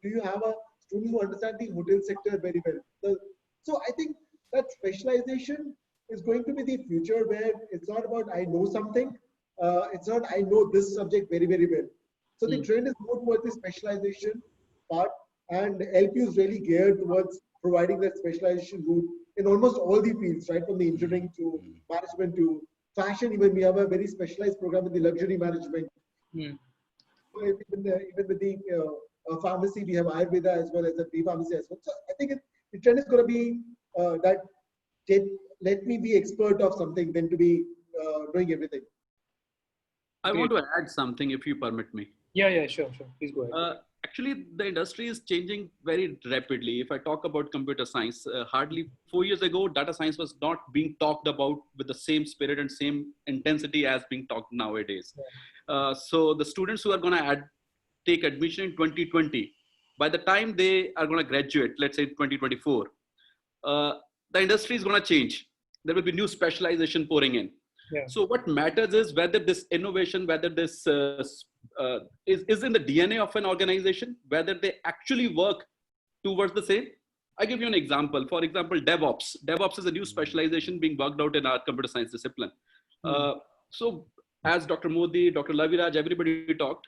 S5: you have a student who understand the hotel sector very well? So I think that specialization is going to be the future, where it's not about I know something, it's not I know this subject very, very well. So the trend is more towards the specialization part, and LPU is really geared towards providing that specialization route in almost all the fields, right from the engineering to management to fashion. Even we have a very specialized program in the luxury management. Even with the pharmacy, we have Ayurveda as well as the pharmacy as well. So I think the trend is going to be that let me be expert of something than to be doing everything.
S6: I want to add something, if you permit me.
S1: Yeah, sure. Please go ahead.
S6: Actually, the industry is changing very rapidly. If I talk about computer science, hardly 4 years ago, data science was not being talked about with the same spirit and same intensity as being talked nowadays. So the students who are going to take admission in 2020, by the time they are going to graduate, let's say 2024, the industry is going to change. There will be new specialization pouring in. So what matters is whether this innovation, whether this is in the DNA of an organization, whether they actually work towards the same. I give you an example. For example, DevOps. DevOps is a new specialization being worked out in our computer science discipline. So as Dr. Modi, Dr. Laviraj, everybody talked,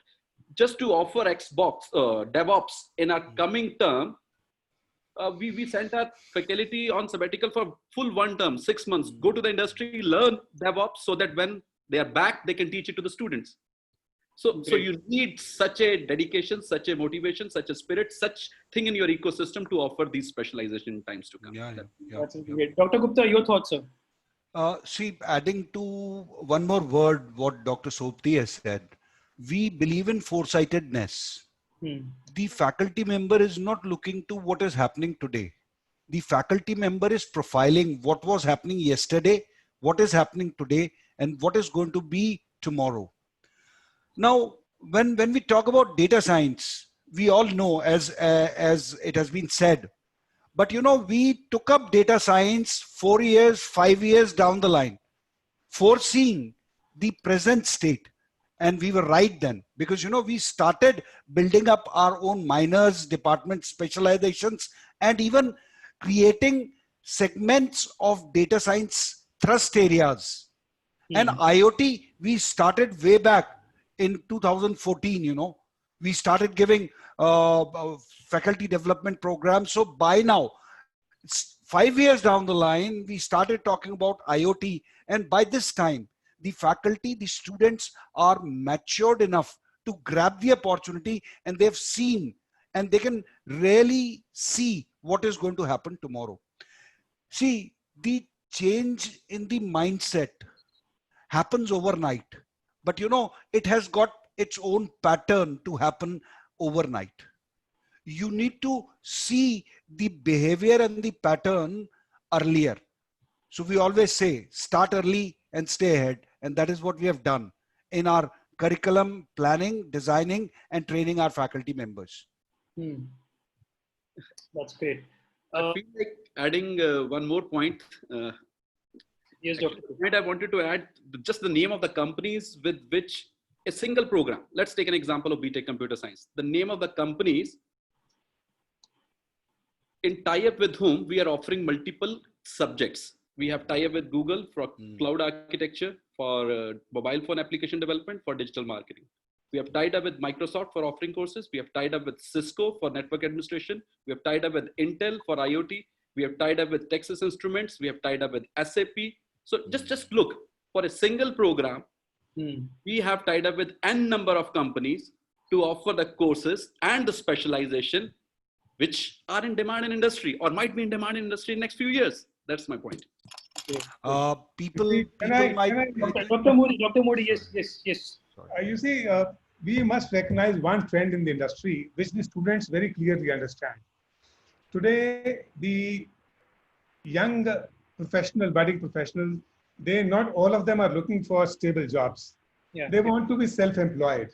S6: just to offer DevOps in our coming term, we sent our faculty on sabbatical for full 1 term, 6 months. Go to the industry, learn DevOps, so that when they are back, they can teach it to the students. So you need such a dedication, such a motivation, such a spirit, such thing in your ecosystem to offer these specialization in times to come.
S1: That's great. Dr. Gupta, your thoughts, sir?
S3: See, adding to one more word, what Dr. Sopti has said, we believe in foresightedness. The faculty member is not looking to what is happening today. The faculty member is profiling what was happening yesterday, what is happening today, and what is going to be tomorrow. Now, when we talk about data science, we all know, as it has been said, but we took up data science 4 years, 5 years down the line, foreseeing the present state. And we were right then, because we started building up our own minors, department specializations, and even creating segments of data science thrust areas. And IoT, we started way back in 2014. We started giving faculty development programs. So by now, it's 5 years down the line, we started talking about IoT, and by this time, the faculty, the students are matured enough to grab the opportunity, and they've seen and they can really see what is going to happen tomorrow. See, the change in the mindset happens overnight, but it has got its own pattern to happen overnight. You need to see the behavior and the pattern earlier. So we always say, start early and stay ahead. And that is what we have done in our curriculum planning, designing, and training our faculty members.
S1: That's great.
S6: I feel like adding one more point.
S1: Yes, Dr.
S6: I wanted to add just the name of the companies with which a single program. Let's take an example of BTech Computer Science. The name of the companies in tie-up with whom we are offering multiple subjects. We have tie-up with Google for cloud architecture, for mobile phone application development, for digital marketing. We have tied up with Microsoft for offering courses. We have tied up with Cisco for network administration. We have tied up with Intel for IoT. We have tied up with Texas Instruments. We have tied up with SAP. So just look, for a single program, we have tied up with N number of companies to offer the courses and the specialization which are in demand in industry or might be in demand in industry in next few years. That's my point.
S3: People might.
S1: Dr. Modi, yes.
S2: You see, we must recognize one trend in the industry, which the students very clearly understand. Today, the young budding professionals, not all of them are looking for stable jobs.
S1: Yeah.
S2: They want to be self-employed.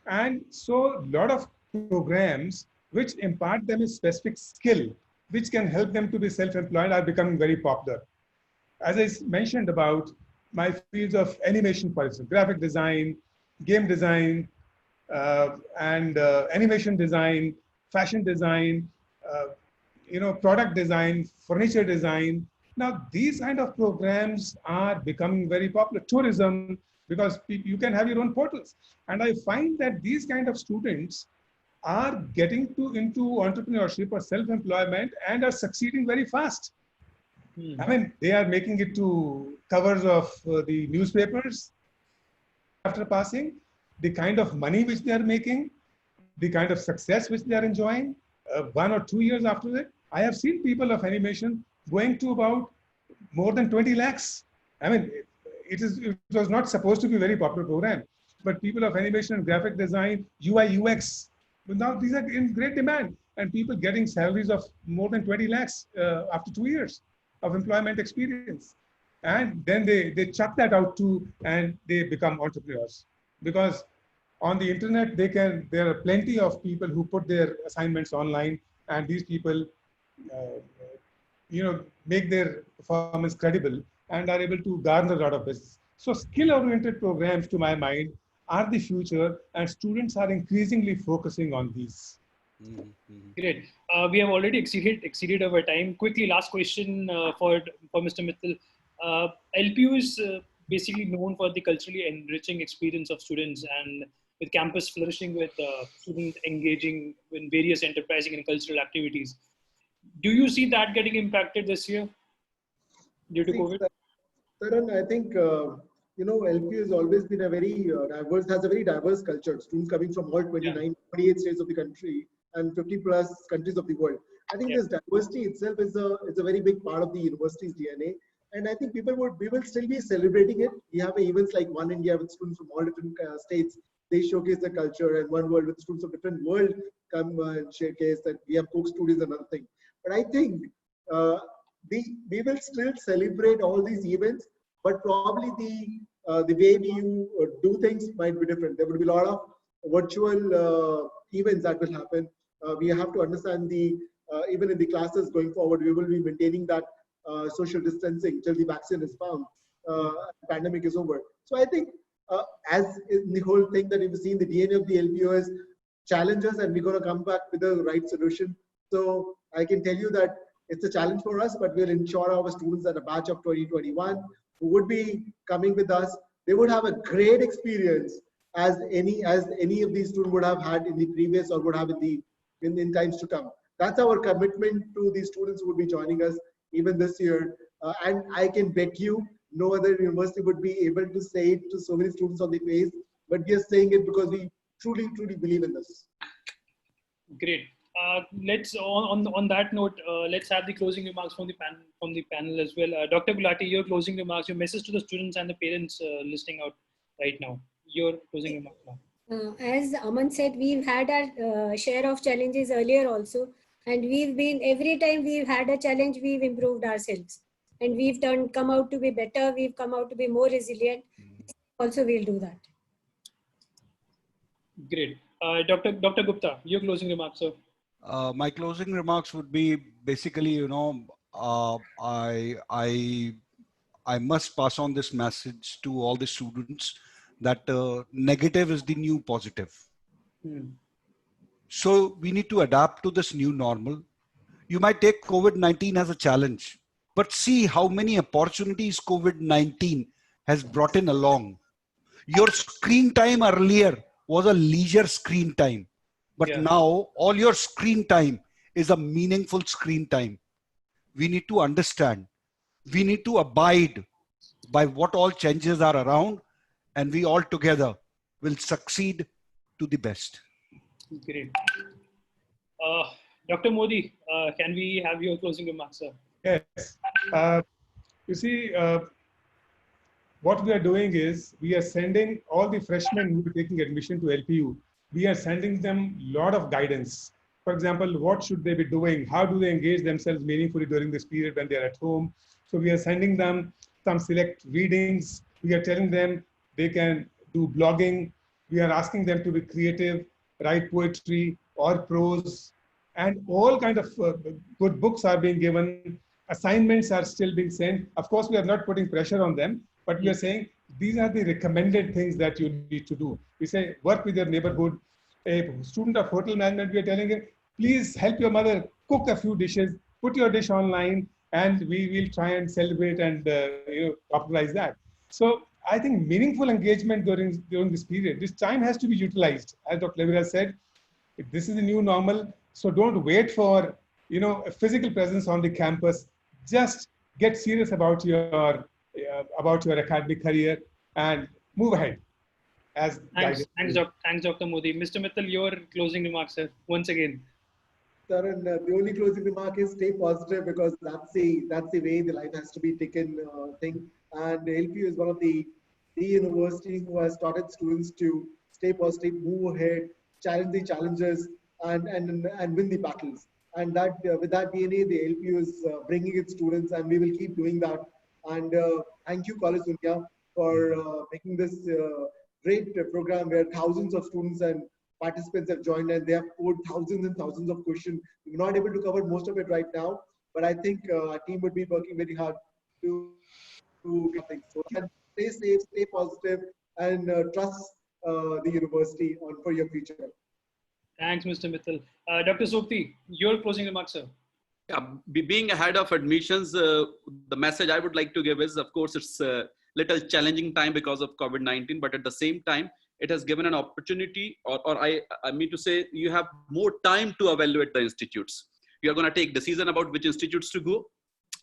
S2: And so a lot of programs which impart them a specific skill, which can help them to be self-employed, are becoming very popular. As I mentioned about my fields of animation, for instance, graphic design, game design, and animation design, fashion design, product design, furniture design. Now, these kind of programs are becoming very popular. Tourism, because you can have your own portals. And I find that these kind of students are getting into entrepreneurship or self-employment and are succeeding very fast. I mean, they are making it to covers of the newspapers after passing, the kind of money which they are making, the kind of success which they are enjoying 1 or 2 years after it. I have seen people of animation going to about more than 20 lakhs. I mean, it was not supposed to be a very popular program, but people of animation and graphic design, UI, UX, but now these are in great demand, and people getting salaries of more than 20 lakhs after 2 years of employment experience. And then they chuck that out too, and they become entrepreneurs. Because on the internet, there are plenty of people who put their assignments online, and these people, make their performance credible and are able to garner a lot of business. So skill-oriented programs, to my mind, are the future, and students are increasingly focusing on these.
S1: Great. We have already exceeded our time. Quickly, last question for Mr. Mittal. LPU is basically known for the culturally enriching experience of students, and with campus flourishing with students engaging in various enterprising and cultural activities. Do you see that getting impacted this year due to COVID?
S5: Taran, I think LPU has always been a very diverse culture. Students coming from all 28 states of the country and 50 plus countries of the world. I think this diversity itself is a very big part of the university's DNA. And I think we will still be celebrating it. We have events like One India with students from all different states. They showcase the culture, and One World with students of different world come and showcase that. We have Coke Studios and other things. But I think we will still celebrate all these events, but probably the way we do things might be different. There will be a lot of virtual events that will happen. We have to understand even in the classes going forward, we will be maintaining that social distancing till the vaccine is found, pandemic is over. So I think as in the whole thing that we've seen, the DNA of the LPU is challenges, and we're going to come back with the right solution. So I can tell you that it's a challenge for us, but we'll ensure our students that a batch of 2021 who would be coming with us, they would have a great experience as any of these students would have had in the previous or would have in times to come. That's our commitment to these students who would be joining us even this year. And I can bet you no other university would be able to say it to so many students on the face, but we are saying it because we truly believe in this.
S1: Great. Let's on that note, let's have the closing remarks from the panel as well. Dr. Gulati, your closing remarks, your message to the students and the parents listening out right now. Your closing remarks now.
S4: As Aman said, we've had our share of challenges earlier also, and every time we've had a challenge, we've improved ourselves, and we've come out to be better. We've come out to be more resilient. Also, we'll do that.
S1: Great. Dr. Gupta, your closing remarks, sir.
S3: My closing remarks would be basically, I must pass on this message to all the students that negative is the new positive. So we need to adapt to this new normal. You might take COVID-19 as a challenge, but see how many opportunities COVID-19 has brought in along. Your screen time earlier was a leisure screen time, but
S1: Yeah.
S3: now all your screen time is a meaningful screen time. We need to understand, we need to abide by what all changes are around, and we all together will succeed to the best.
S1: Great. Dr. Modi, can we have your closing remarks, sir?
S2: Yes. You see, what we are doing is we are sending all the freshmen who are taking admission to LPU, we are sending them a lot of guidance. For example, what should they be doing? How do they engage themselves meaningfully during this period when they are at home? So we are sending them some select readings. We are telling them they can do blogging. We are asking them to be creative, write poetry or prose, and all kind of good books are being given. Assignments are still being sent. Of course, we are not putting pressure on them, but we are saying these are the recommended things that you need to do. We say work with your neighborhood. A student of hotel management, we are telling him, please help your mother cook a few dishes, put your dish online, and we will try and celebrate and popularize that. So I think meaningful engagement during this period, this time has to be utilized. As Dr. Levira said, this is the new normal. So don't wait for a physical presence on the campus. Just get serious about your academic career and move ahead.
S1: Thanks, Dr. Modi. Mr. Mittal, your closing remarks, sir. Once again.
S5: Sir, and the only closing remark is stay positive, because that's the way the life has to be taken thing. And LPU is one of the university who has taught its students to stay positive, move ahead, challenge the challenges, and win the battles. And that with that DNA, the LPU is bringing its students, and we will keep doing that. And thank you, Collegedunia, for making this great program where thousands of students and participants have joined, and they have poured thousands and thousands of questions. We're not able to cover most of it right now, but I think our team would be working very hard to get things. So stay safe, stay positive, and trust the university for your future.
S1: Thanks, Mr. Mittal. Dr. Sopti, your closing remarks, sir.
S6: Yeah, being ahead of admissions, the message I would like to give is, of course, it's a little challenging time because of COVID-19, but at the same time, it has given an opportunity, or I mean to say, you have more time to evaluate the institutes. You are going to take decision about which institutes to go,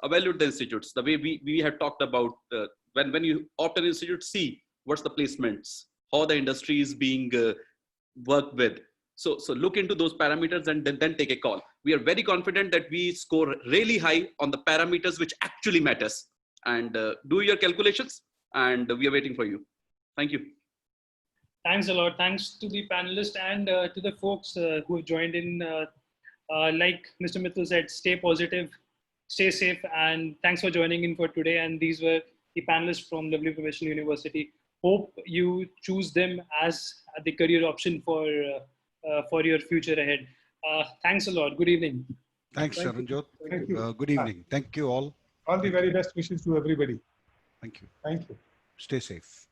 S6: evaluate the institutes. The way we have talked about, when you opt an institute, see what's the placements, how the industry is being worked with. So look into those parameters and then take a call. We are very confident that we score really high on the parameters which actually matters. And do your calculations, and we are waiting for you. Thank you.
S1: Thanks a lot. Thanks to the panelists and to the folks who have joined in. Like Mr. Mittal said, stay positive, stay safe, and thanks for joining in for today. And these were the panelists from Lovely Professional University. Hope you choose them as the career option for your future ahead. Thanks a lot. Good evening.
S3: Thanks, Sharanjot.
S2: Thank you.
S3: Good evening. Thank you all.
S2: All the very best wishes to everybody.
S3: Thank you.
S2: Thank you.
S3: Stay safe.